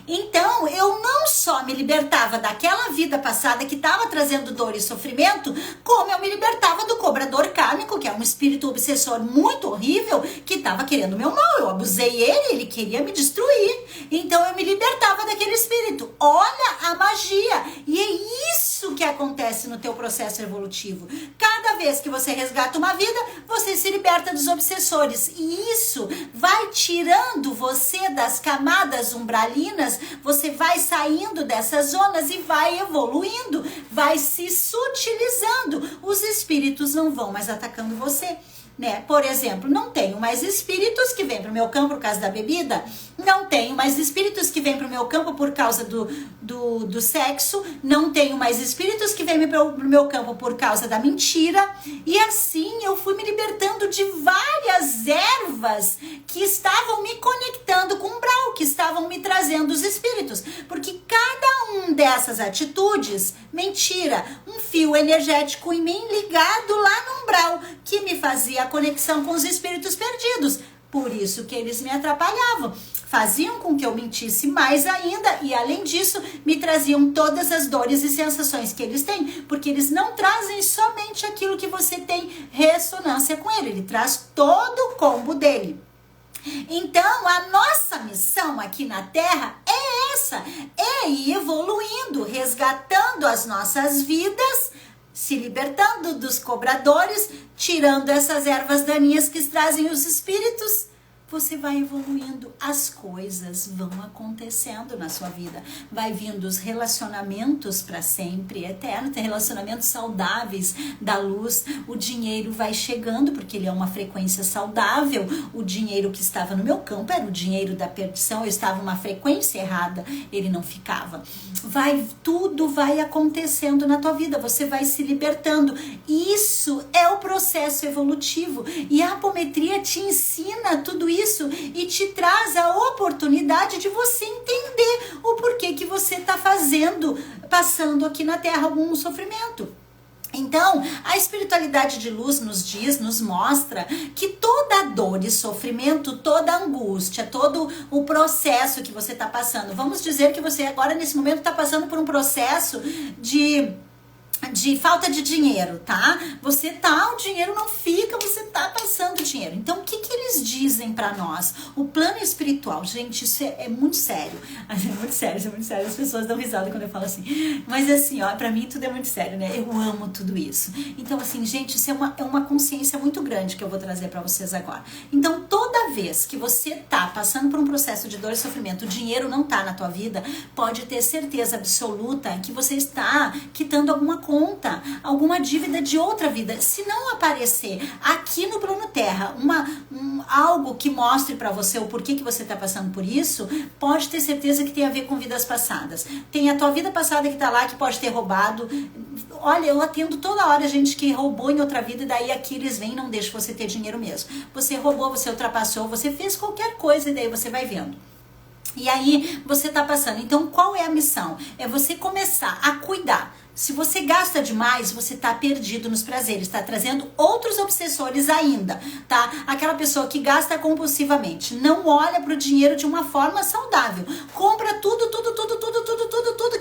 Então, eu não só me libertava daquela vida passada que estava trazendo dor e sofrimento, como eu me libertava do cobrador kármico, que é um espírito obsessor muito horrível, que estava querendo meu mal. Eu abusei ele queria me destruir. Então, eu me libertava daquele espírito. Olha a magia! E é isso que acontece no teu processo evolutivo. Cada vez que você resgata uma vida, você se liberta dos obsessores. E isso vai tirando você das camadas umbralinas. Você vai saindo dessas zonas e vai evoluindo, vai se sutilizando. Os espíritos não vão mais atacando você, né? Por exemplo, não tenho mais espíritos que vêm para o meu campo por causa da bebida, não tenho mais espíritos que vêm para o meu campo por causa do sexo, não tenho mais espíritos que vêm para o meu campo por causa da mentira, e assim eu fui me libertando de várias ervas que estavam me conectando com o umbral, que estavam me trazendo os espíritos, porque cada um dessas atitudes, mentira, um fio energético em mim ligado lá no umbral, que me fazia a conexão com os espíritos perdidos. Por isso que eles me atrapalhavam, faziam com que eu mentisse mais ainda e, além disso, me traziam todas as dores e sensações que eles têm, porque eles não trazem somente aquilo que você tem ressonância com ele traz todo o combo dele. Então, a nossa missão aqui na Terra é essa, é ir evoluindo, resgatando as nossas vidas, se libertando dos cobradores, tirando essas ervas daninhas que trazem os espíritos. Você vai evoluindo, as coisas vão acontecendo na sua vida. Vai vindo os relacionamentos para sempre, eterno, tem relacionamentos saudáveis da luz. O dinheiro vai chegando, porque ele é uma frequência saudável. O dinheiro que estava no meu campo era o dinheiro da perdição, eu estava uma frequência errada, ele não ficava. Tudo vai acontecendo na tua vida, você vai se libertando. Isso é o processo evolutivo. E a apometria te ensina tudo isso. isso e te traz a oportunidade de você entender o porquê que você está passando aqui na Terra algum sofrimento. Então, a espiritualidade de luz nos diz, nos mostra que toda dor e sofrimento, toda angústia, todo o processo que você está passando, vamos dizer que você agora nesse momento está passando por um processo de falta de dinheiro, tá? O dinheiro não fica, você tá passando dinheiro. Então, o que eles dizem pra nós? O plano espiritual, gente, isso é muito sério. É muito sério. As pessoas dão risada quando eu falo assim. Mas assim, ó, pra mim tudo é muito sério, né? Eu amo tudo isso. Então, assim, gente, isso é uma consciência muito grande que eu vou trazer pra vocês agora. Então, toda vez que você tá passando por um processo de dor e sofrimento, o dinheiro não tá na tua vida, pode ter certeza absoluta que você está quitando alguma conta, alguma dívida de outra vida. Se não aparecer aqui no plano Terra algo que mostre pra você o porquê que você tá passando por isso, pode ter certeza que tem a ver com vidas passadas. Tem a tua vida passada que tá lá, que pode ter roubado. Olha, eu atendo toda hora gente que roubou em outra vida e daí aqui eles vêm e não deixam você ter dinheiro mesmo. Você roubou, você ultrapassou, você fez qualquer coisa e daí você vai vendo. E aí você tá passando. Então qual é a missão? É você começar a cuidar. Se você gasta demais, você tá perdido nos prazeres, tá trazendo outros obsessores ainda, tá? Aquela pessoa que gasta compulsivamente, não olha pro dinheiro de uma forma saudável, compra tudo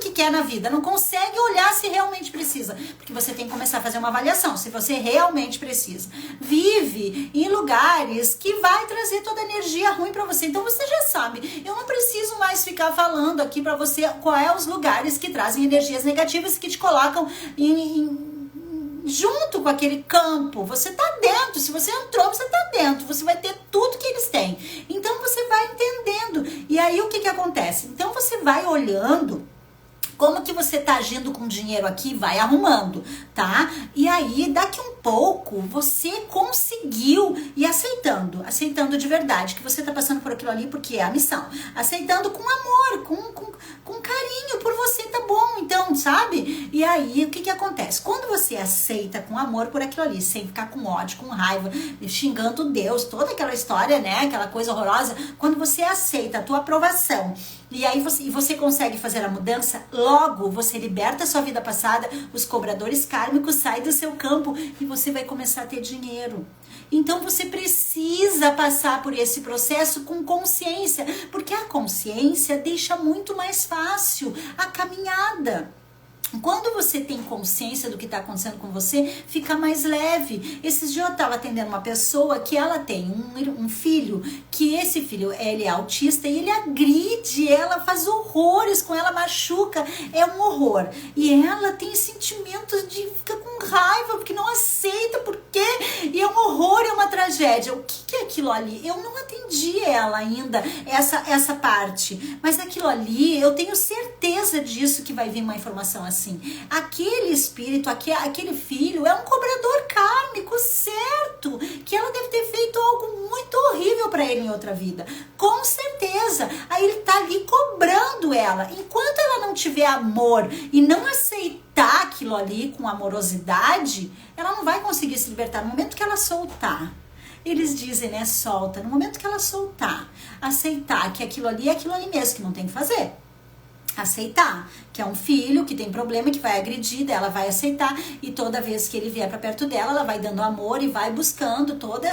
que quer na vida, não consegue olhar se realmente precisa, porque você tem que começar a fazer uma avaliação, se você realmente precisa. Vive em lugares que vai trazer toda a energia ruim pra você, então você já sabe, eu não preciso mais ficar falando aqui pra você qual é os lugares que trazem energias negativas que te colocam junto com aquele campo. Você tá dentro, se você entrou, você tá dentro, você vai ter tudo que eles têm. Então você vai entendendo. E aí o que acontece? Então você vai olhando como que você tá agindo com dinheiro aqui, vai arrumando, tá? E aí, daqui um pouco, você conseguiu ir aceitando de verdade que você tá passando por aquilo ali porque é a missão. Aceitando com amor, com carinho por você, tá bom? Então, sabe? E aí, o que acontece? Quando você aceita com amor por aquilo ali, sem ficar com ódio, com raiva, xingando Deus, toda aquela história, né? Aquela coisa horrorosa, quando você aceita a tua aprovação, e aí você consegue fazer a mudança, logo você liberta a sua vida passada, os cobradores kármicos saem do seu campo e você vai começar a ter dinheiro. Então você precisa passar por esse processo com consciência, porque a consciência deixa muito mais fácil a caminhada. Quando você tem consciência do que está acontecendo com você, fica mais leve. Esses dias eu estava atendendo uma pessoa que ela tem um filho, que esse filho, ele é autista e ele agride, ela faz horrores com ela, machuca, é um horror. E ela tem sentimentos de ficar com raiva, porque não aceita, porque e é um horror, é uma tragédia. O que é aquilo ali? Eu não atendi ela ainda, essa parte. Mas aquilo ali, eu tenho certeza disso que vai vir uma informação assim. Aquele espírito, aquele filho é um cobrador kármico, certo? Que ela deve ter feito algo muito horrível para ele em outra vida. Com certeza. Aí ele tá ali cobrando ela. Enquanto ela não tiver amor e não aceitar aquilo ali com amorosidade, ela não vai conseguir se libertar. No momento que ela soltar, eles dizem, né, solta. No momento que ela soltar, aceitar que aquilo ali é aquilo ali mesmo, que não tem que fazer. Aceitar que é um filho que tem problema, que vai agredir, ela vai aceitar, e toda vez que ele vier para perto dela, ela vai dando amor e vai buscando todo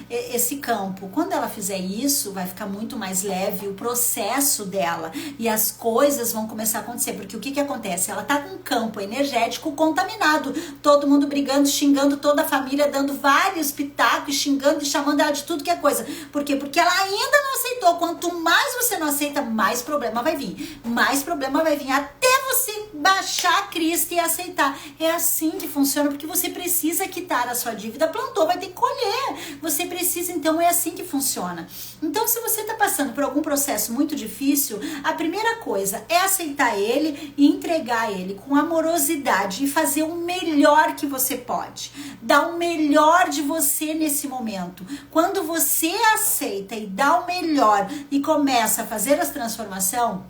esse campo. Quando ela fizer isso, vai ficar muito mais leve o processo dela e as coisas vão começar a acontecer, porque o que acontece? Ela tá com um campo energético contaminado, todo mundo brigando, xingando toda a família, dando vários pitacos, xingando e chamando ela de tudo que é coisa. Por quê? Porque ela ainda não aceitou. Quanto mais você não aceita, mais problema vai vir. Mais problema vai vir até você baixar a crista e aceitar. É assim que funciona, porque você precisa quitar a sua dívida. Plantou, vai ter que colher. Você precisa, então é assim que funciona. Então, se você está passando por algum processo muito difícil, a primeira coisa é aceitar ele e entregar ele com amorosidade e fazer o melhor que você pode. Dar o melhor de você nesse momento. Quando você aceita e dá o melhor e começa a fazer as transformações,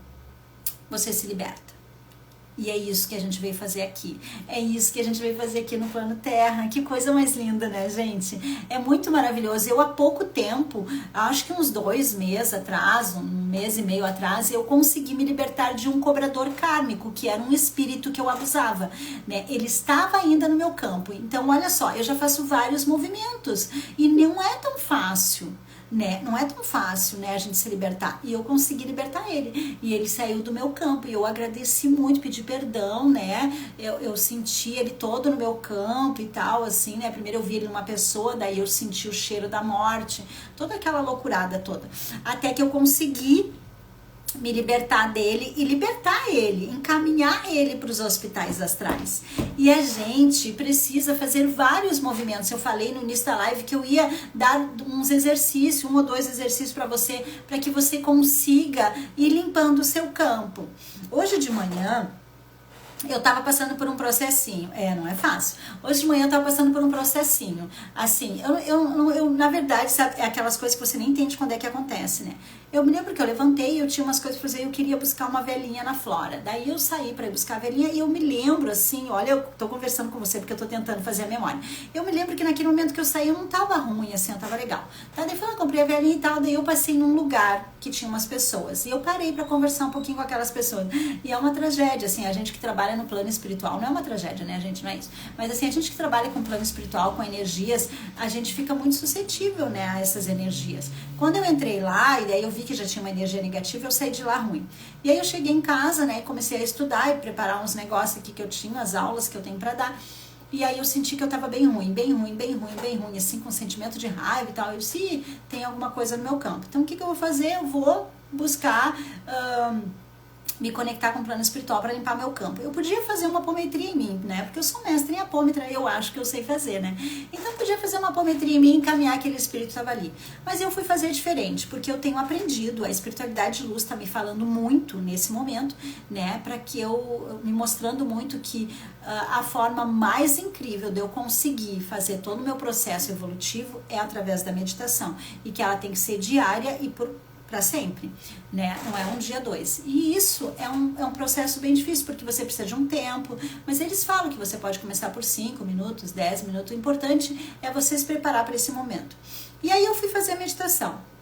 você se liberta. E é isso que a gente veio fazer aqui. É isso que a gente veio fazer aqui no Plano Terra. Que coisa mais linda, né, gente? É muito maravilhoso. Eu, há pouco tempo, acho que uns 2 meses atrás, 1 mês e meio atrás, eu consegui me libertar de um cobrador kármico, que era um espírito que eu abusava, né? Ele estava ainda no meu campo. Então, olha só, eu já faço vários movimentos. E não é tão fácil, né? Não é tão fácil, né, a gente se libertar. E eu consegui libertar ele. E ele saiu do meu campo. E eu agradeci muito, pedi perdão, né? Eu senti ele todo no meu campo e tal, assim, né? Primeiro eu vi ele numa pessoa, daí eu senti o cheiro da morte. Toda aquela loucurada toda. Até que eu consegui me libertar dele e libertar ele, encaminhar ele para os hospitais astrais. E a gente precisa fazer vários movimentos. Eu falei no início da live que eu ia dar uns exercícios, 1 ou 2 exercícios para que você consiga ir limpando o seu campo. Hoje de manhã eu tava passando por um processinho. Não é fácil. Hoje de manhã eu tava passando por um processinho. Assim, eu na verdade, sabe, é aquelas coisas que você nem entende quando é que acontece, né? Eu me lembro que eu levantei e eu tinha umas coisas pra fazer e eu queria buscar uma velhinha na Flora. Daí eu saí pra ir buscar a velhinha e eu me lembro, assim, olha, eu tô conversando com você porque eu tô tentando fazer a memória. Eu me lembro que naquele momento que eu saí eu não tava ruim, assim, eu tava legal. Tá, daí eu comprei a velhinha e tal, daí eu passei num lugar que tinha umas pessoas. E eu parei pra conversar um pouquinho com aquelas pessoas. E é uma tragédia, assim, a gente que trabalha no plano espiritual, não é uma tragédia, né, gente, não é isso. Mas assim, a gente que trabalha com plano espiritual, com energias, a gente fica muito suscetível, né, a essas energias. Quando eu entrei lá, e daí eu vi que já tinha uma energia negativa, eu saí de lá ruim. E aí eu cheguei em casa, né, e comecei a estudar e preparar uns negócios aqui que eu tinha, as aulas que eu tenho pra dar. E aí eu senti que eu tava bem ruim, assim, com sentimento de raiva e tal. Eu disse, tem alguma coisa no meu campo. Então o que eu vou fazer? Eu vou buscar me conectar com o plano espiritual para limpar meu campo. Eu podia fazer uma apometria em mim, né? Porque eu sou mestre em apômetra, eu acho que eu sei fazer, né? Então eu podia fazer uma apometria em mim e encaminhar aquele espírito que estava ali. Mas eu fui fazer diferente, porque eu tenho aprendido, a espiritualidade de luz está me falando muito nesse momento, né? Para que me mostrando muito que a forma mais incrível de eu conseguir fazer todo o meu processo evolutivo é através da meditação. E que ela tem que ser diária e para sempre, né? Não é 1 dia, 2. E isso é um processo bem difícil, porque você precisa de um tempo, mas eles falam que você pode começar por 5 minutos, 10 minutos. O importante é você se preparar para esse momento. E aí eu fui fazer a meditação.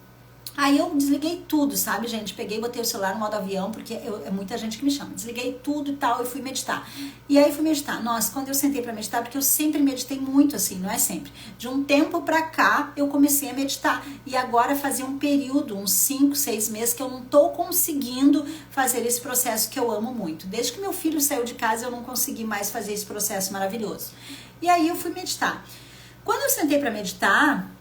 Aí eu desliguei tudo, sabe, gente? Peguei, botei o celular no modo avião, porque é muita gente que me chama. Desliguei tudo e tal, e fui meditar. E aí fui meditar. Nossa, quando eu sentei pra meditar, porque eu sempre meditei muito assim, não é sempre. De um tempo pra cá, eu comecei a meditar. E agora fazia um período, uns 5, 6 meses, que eu não tô conseguindo fazer esse processo que eu amo muito. Desde que meu filho saiu de casa, eu não consegui mais fazer esse processo maravilhoso. E aí eu fui meditar. Quando eu sentei pra meditar,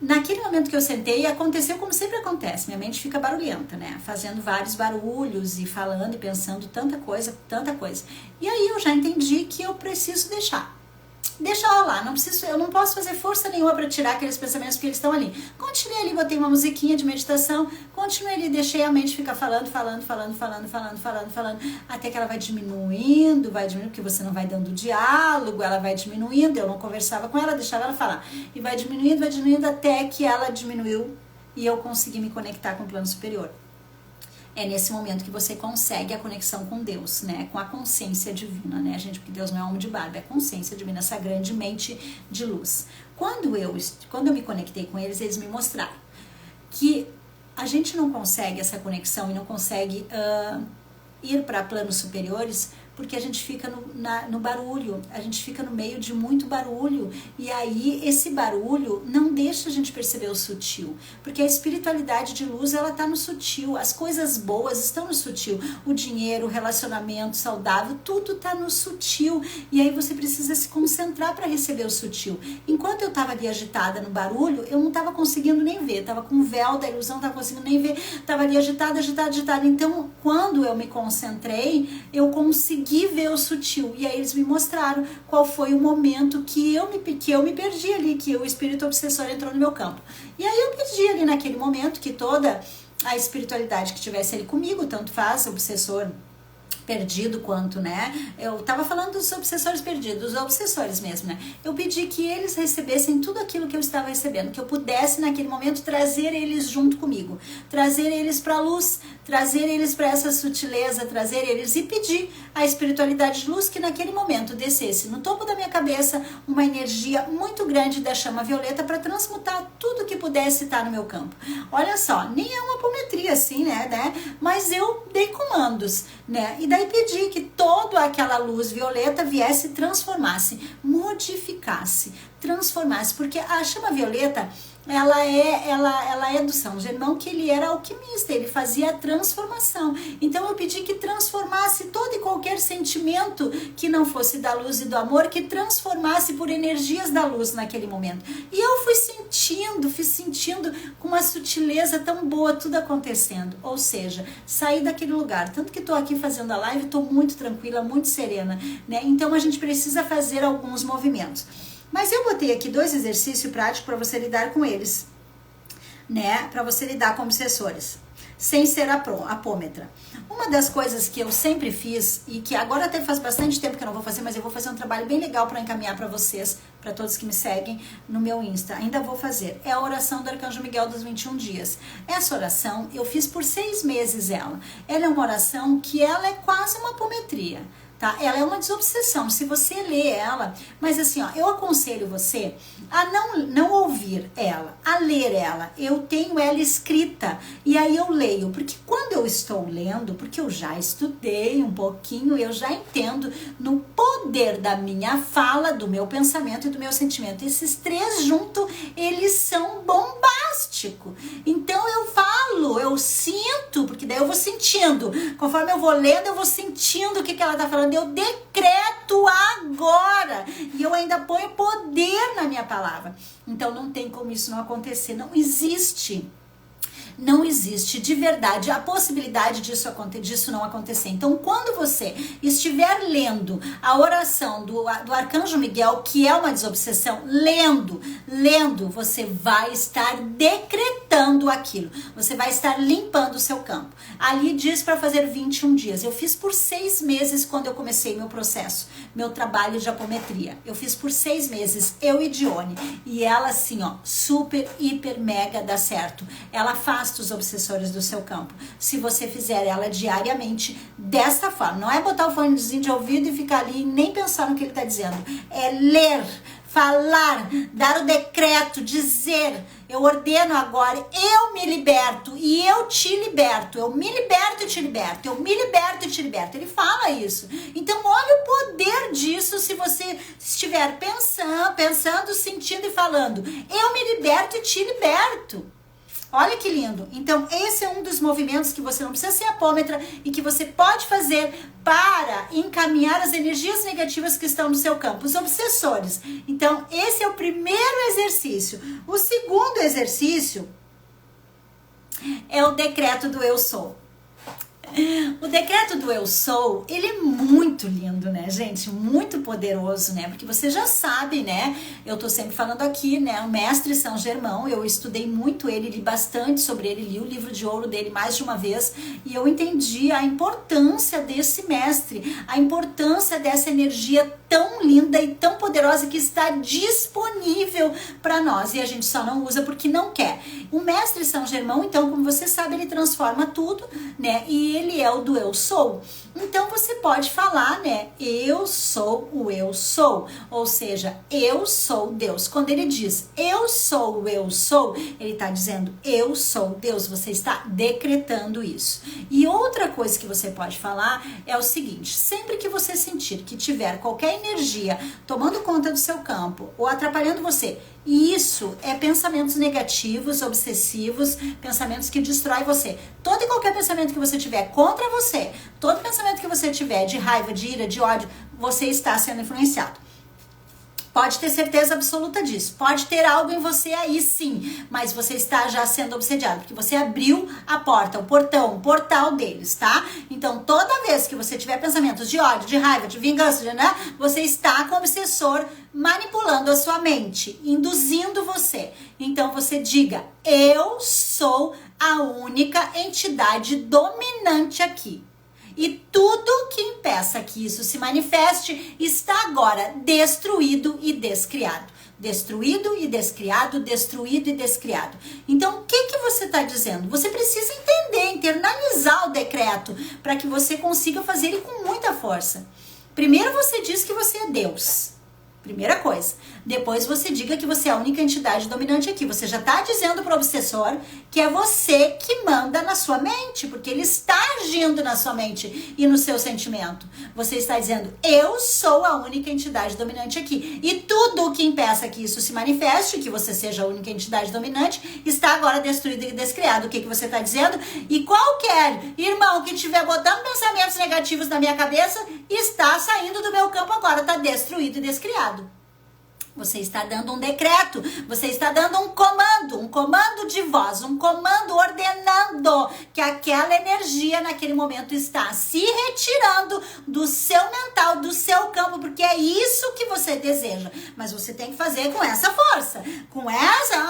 naquele momento que eu sentei, aconteceu como sempre acontece. Minha mente fica barulhenta, né? Fazendo vários barulhos e falando e pensando tanta coisa, tanta coisa. E aí eu já entendi que eu preciso deixar. Deixa ela lá, eu não posso fazer força nenhuma para tirar aqueles pensamentos porque eles estão ali. Continuei ali, botei uma musiquinha de meditação, continuei ali, deixei a mente ficar falando, até que ela vai diminuindo, porque você não vai dando diálogo, ela vai diminuindo, eu não conversava com ela, deixava ela falar. E vai diminuindo até que ela diminuiu e eu consegui me conectar com o plano superior. É nesse momento que você consegue a conexão com Deus, né? Com a consciência divina, né, gente? Porque Deus não é homem de barba, é a consciência divina, essa grande mente de luz. Quando eu me conectei com eles, eles me mostraram que a gente não consegue essa conexão e não consegue ir para planos superiores porque a gente fica no barulho, a gente fica no meio de muito barulho, e aí esse barulho não deixa a gente perceber o sutil, porque a espiritualidade de luz, ela tá no sutil, as coisas boas estão no sutil, o dinheiro, o relacionamento saudável, tudo tá no sutil, e aí você precisa se concentrar para receber o sutil. Enquanto eu tava ali agitada no barulho, eu não tava conseguindo nem ver, tava com o véu da ilusão, não tava conseguindo nem ver, tava ali agitada, então quando eu me concentrei, eu consegui ver o sutil, e aí eles me mostraram qual foi o momento que eu me perdi ali, que o espírito obsessor entrou no meu campo. E aí eu perdi ali naquele momento que toda a espiritualidade que tivesse ali comigo, tanto faz, obsessor perdido quanto, né? Eu tava falando dos obsessores perdidos, dos obsessores mesmo, né? Eu pedi que eles recebessem tudo aquilo que eu estava recebendo, que eu pudesse naquele momento trazer eles junto comigo, trazer eles para a luz, trazer eles para essa sutileza, trazer eles e pedir a espiritualidade de luz que naquele momento descesse no topo da minha cabeça uma energia muito grande da chama violeta para transmutar tudo que pudesse estar no meu campo. Olha só, nem é uma apometria assim, né? Mas eu dei comandos, né? E daí pedi que toda aquela luz violeta viesse e transformasse, modificasse, transformasse, porque a chama violeta ela é do São Germão, que ele era alquimista, ele fazia a transformação. Então eu pedi que transformasse todo e qualquer sentimento que não fosse da luz e do amor, que transformasse por energias da luz naquele momento. E eu fui sentindo com uma sutileza tão boa tudo acontecendo. Ou seja, saí daquele lugar. Tanto que estou aqui fazendo a live, estou muito tranquila, muito serena, né? Então a gente precisa fazer alguns movimentos. Mas eu botei aqui 2 exercícios práticos para você lidar com eles, né? Para você lidar com obsessores, sem ser apômetra. Uma das coisas que eu sempre fiz, e que agora até faz bastante tempo que eu não vou fazer, mas eu vou fazer um trabalho bem legal para encaminhar para vocês, para todos que me seguem no meu Insta, ainda vou fazer, é a oração do Arcanjo Miguel dos 21 dias. Essa oração, eu fiz por 6 meses ela. Ela é uma oração que ela é quase uma apometria. Tá? Ela é uma desobsessão, se você lê ela, mas assim, ó, eu aconselho você a não ouvir ela, a ler ela. Eu tenho ela escrita e aí eu leio, porque quando eu estou lendo, porque eu já estudei um pouquinho, eu já entendo no poder da minha fala, do meu pensamento e do meu sentimento. Esses 3 juntos, eles são bombásticos. Então eu falo, eu sinto, porque daí eu vou sentindo, conforme eu vou lendo, eu vou sentindo o que ela tá falando. Eu decreto agora e eu ainda ponho poder na minha palavra. Então não tem como isso não acontecer, não existe de verdade a possibilidade disso não acontecer. Então, quando você estiver lendo a oração do Arcanjo Miguel, que é uma desobsessão, lendo, você vai estar decretando aquilo. Você vai estar limpando o seu campo. Ali diz para fazer 21 dias. Eu fiz por 6 meses quando eu comecei meu processo, meu trabalho de apometria. Eu fiz por 6 meses, eu e Dione. E ela assim, ó, super, hiper, mega dá certo. Ela faz os obsessores do seu campo. Se você fizer ela diariamente dessa forma, não é botar o fonezinho de ouvido e ficar ali e nem pensar no que ele está dizendo. É ler, falar, dar o decreto, dizer, eu ordeno agora, eu me liberto e eu te liberto, eu me liberto e te liberto, eu me liberto e te liberto. Ele fala isso. Então olha o poder disso se você estiver pensando, sentindo e falando, eu me liberto e te liberto. Olha que lindo. Então, esse é um dos movimentos que você não precisa ser apômetra e que você pode fazer para encaminhar as energias negativas que estão no seu campo, os obsessores. Então, esse é o primeiro exercício. O segundo exercício é o decreto do eu sou. O decreto do eu sou, ele é muito lindo, né, gente? Muito poderoso, né? Porque você já sabe, né? Eu tô sempre falando aqui, né? O mestre São Germão, eu estudei muito ele, li bastante sobre ele, li o livro de ouro dele mais de uma vez e eu entendi a importância desse mestre, a importância dessa energia tão linda e tão poderosa que está disponível para nós e a gente só não usa porque não quer. O mestre São Germão, então, como você sabe, ele transforma tudo, né? E ele é o do eu sou. Então você pode falar, né? Eu sou o eu sou. Ou seja, eu sou Deus. Quando ele diz eu sou o eu sou, ele está dizendo eu sou Deus. Você está decretando isso. E outra coisa que você pode falar é o seguinte: sempre que você sentir que tiver qualquer energia tomando conta do seu campo ou atrapalhando você, e isso é pensamentos negativos, obsessivos, pensamentos que destroem você. Todo e qualquer pensamento que você tiver contra você, todo pensamento que você tiver de raiva, de ira, de ódio, você está sendo influenciado. Pode ter certeza absoluta disso. Pode ter algo em você aí sim, mas você está já sendo obsediado, porque você abriu a porta, o portão, o portal deles, tá? Então, toda vez que você tiver pensamentos de ódio, de raiva, de vingança, né? Você está com o obsessor manipulando a sua mente, induzindo você. Então, você diga, eu sou a única entidade dominante aqui. e tudo que impeça que isso se manifeste está agora destruído e descriado. Destruído e descriado, destruído e descriado. Então, o que você está dizendo? Você precisa entender, internalizar o decreto para que você consiga fazer ele com muita força. Primeiro você diz que você é Deus. Primeira coisa. Depois você diga que você é a única entidade dominante aqui. Você já está dizendo para o obsessor que é você que manda na sua mente, porque ele está agindo na sua mente e no seu sentimento. Você está dizendo, eu sou a única entidade dominante aqui. E tudo o que impeça que isso se manifeste, que você seja a única entidade dominante, está agora destruído e descriado. O que você está dizendo? E qualquer irmão que estiver botando pensamentos negativos na minha cabeça, está saindo do meu campo agora, está destruído e descriado. Você está dando um decreto, você está dando um comando de voz, um comando ordenando que aquela energia naquele momento está se retirando do seu mental, do seu campo, porque é isso que você deseja. Mas você tem que fazer com essa força, com essa,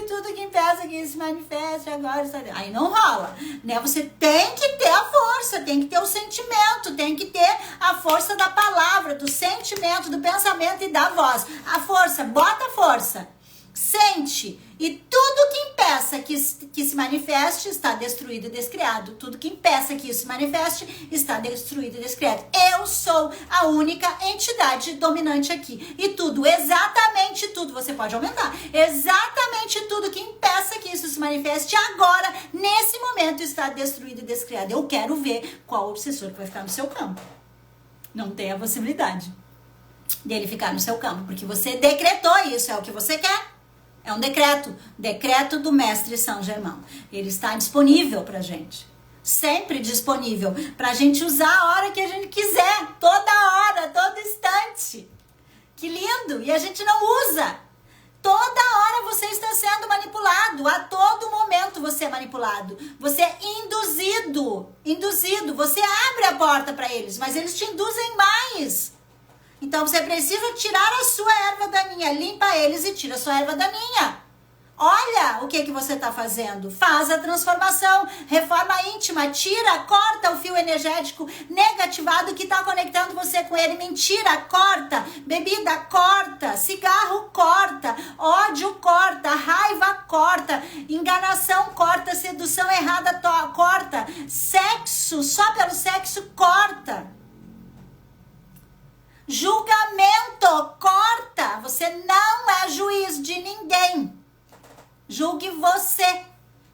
tudo que impeça que se manifeste agora, aí não rola, né? Você tem que ter a força, tem que ter o sentimento, tem que ter a força da palavra, do sentimento, do pensamento e da voz. A força, bota a força, sente, e tudo que impeça que se manifeste está destruído e descriado. Tudo que impeça que isso se manifeste está destruído e descriado. Eu sou a única entidade dominante aqui. E tudo, exatamente tudo, você pode aumentar, exatamente tudo que impeça que isso se manifeste agora, nesse momento, está destruído e descriado. Eu quero ver qual obsessor que vai ficar no seu campo. Não tem a possibilidade dele ficar no seu campo, porque você decretou isso, é o que você quer. É um decreto do mestre São Germão. Ele está disponível pra gente, sempre disponível, pra gente usar a hora que a gente quiser, toda hora, todo instante. Que lindo! E a gente não usa. Toda hora você está sendo manipulado, a todo momento você é manipulado, você é induzido, você abre a porta para eles, mas eles te induzem mais. Então você precisa tirar a sua erva daninha, limpa eles e tira a sua erva daninha. Olha o que você está fazendo. Faz a transformação, reforma íntima, tira, corta o fio energético negativado que está conectando você com ele. Mentira, corta. Bebida, corta. Cigarro, corta. Ódio, corta. Raiva, corta. Enganação, corta. Sedução errada, corta. Sexo, só pelo sexo, corta. Julgamento, corta. Você não é juiz de ninguém. Julgue você.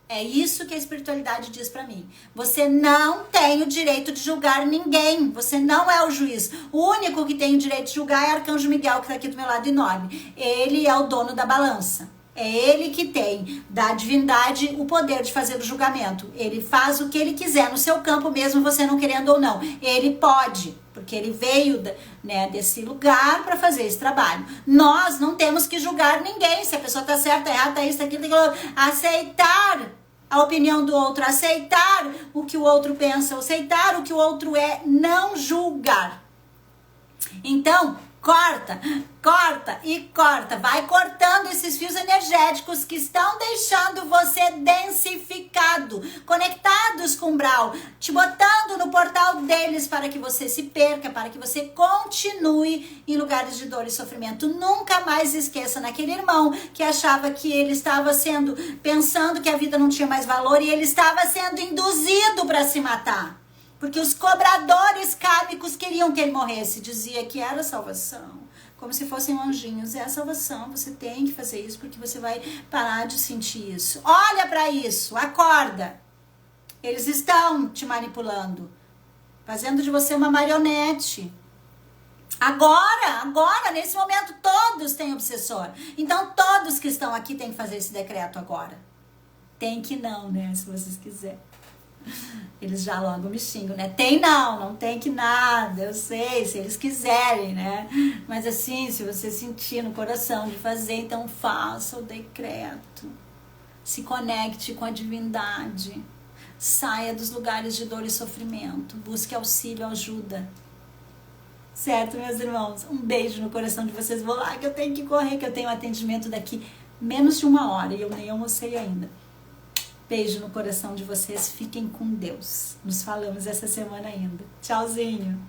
É isso que a espiritualidade diz pra mim. Você não tem o direito de julgar ninguém. Você não é o juiz. O único que tem o direito de julgar é Arcanjo Miguel, que tá aqui do meu lado enorme. Ele é o dono da balança. É ele que tem da divindade o poder de fazer o julgamento. Ele faz o que ele quiser no seu campo, mesmo você não querendo ou não. Ele pode, porque ele veio, né, desse lugar para fazer esse trabalho. Nós não temos que julgar ninguém. Se a pessoa tá certa, errada, tá isso, aquilo, aceitar a opinião do outro, aceitar o que o outro pensa, aceitar o que o outro é, não julgar. Então, corta e corta, vai cortando esses fios energéticos que estão deixando você densificado, conectados com o umbral, te botando no portal deles para que você se perca, para que você continue em lugares de dor e sofrimento. Nunca mais esqueça naquele irmão que achava que ele estava pensando que a vida não tinha mais valor e ele estava sendo induzido para se matar. Porque os cobradores kármicos queriam que ele morresse. Dizia que era salvação. Como se fossem anjinhos. É a salvação. Você tem que fazer isso porque você vai parar de sentir isso. Olha para isso. Acorda. Eles estão te manipulando. Fazendo de você uma marionete. Agora, nesse momento, todos têm obsessor. Então, todos que estão aqui têm que fazer esse decreto agora. Tem que não, né? Se vocês quiserem. Eles já logo me xingam, né? Tem não tem que nada, eu sei, se eles quiserem, né? Mas assim, se você sentir no coração de fazer, então faça o decreto. Se conecte com a divindade. Saia dos lugares de dor e sofrimento. Busque auxílio, ajuda. Certo, meus irmãos? Um beijo no coração de vocês. Vou lá que eu tenho que correr, que eu tenho atendimento daqui menos de 1 hora e eu nem almocei ainda. Beijo no coração de vocês, fiquem com Deus. Nos falamos essa semana ainda. Tchauzinho!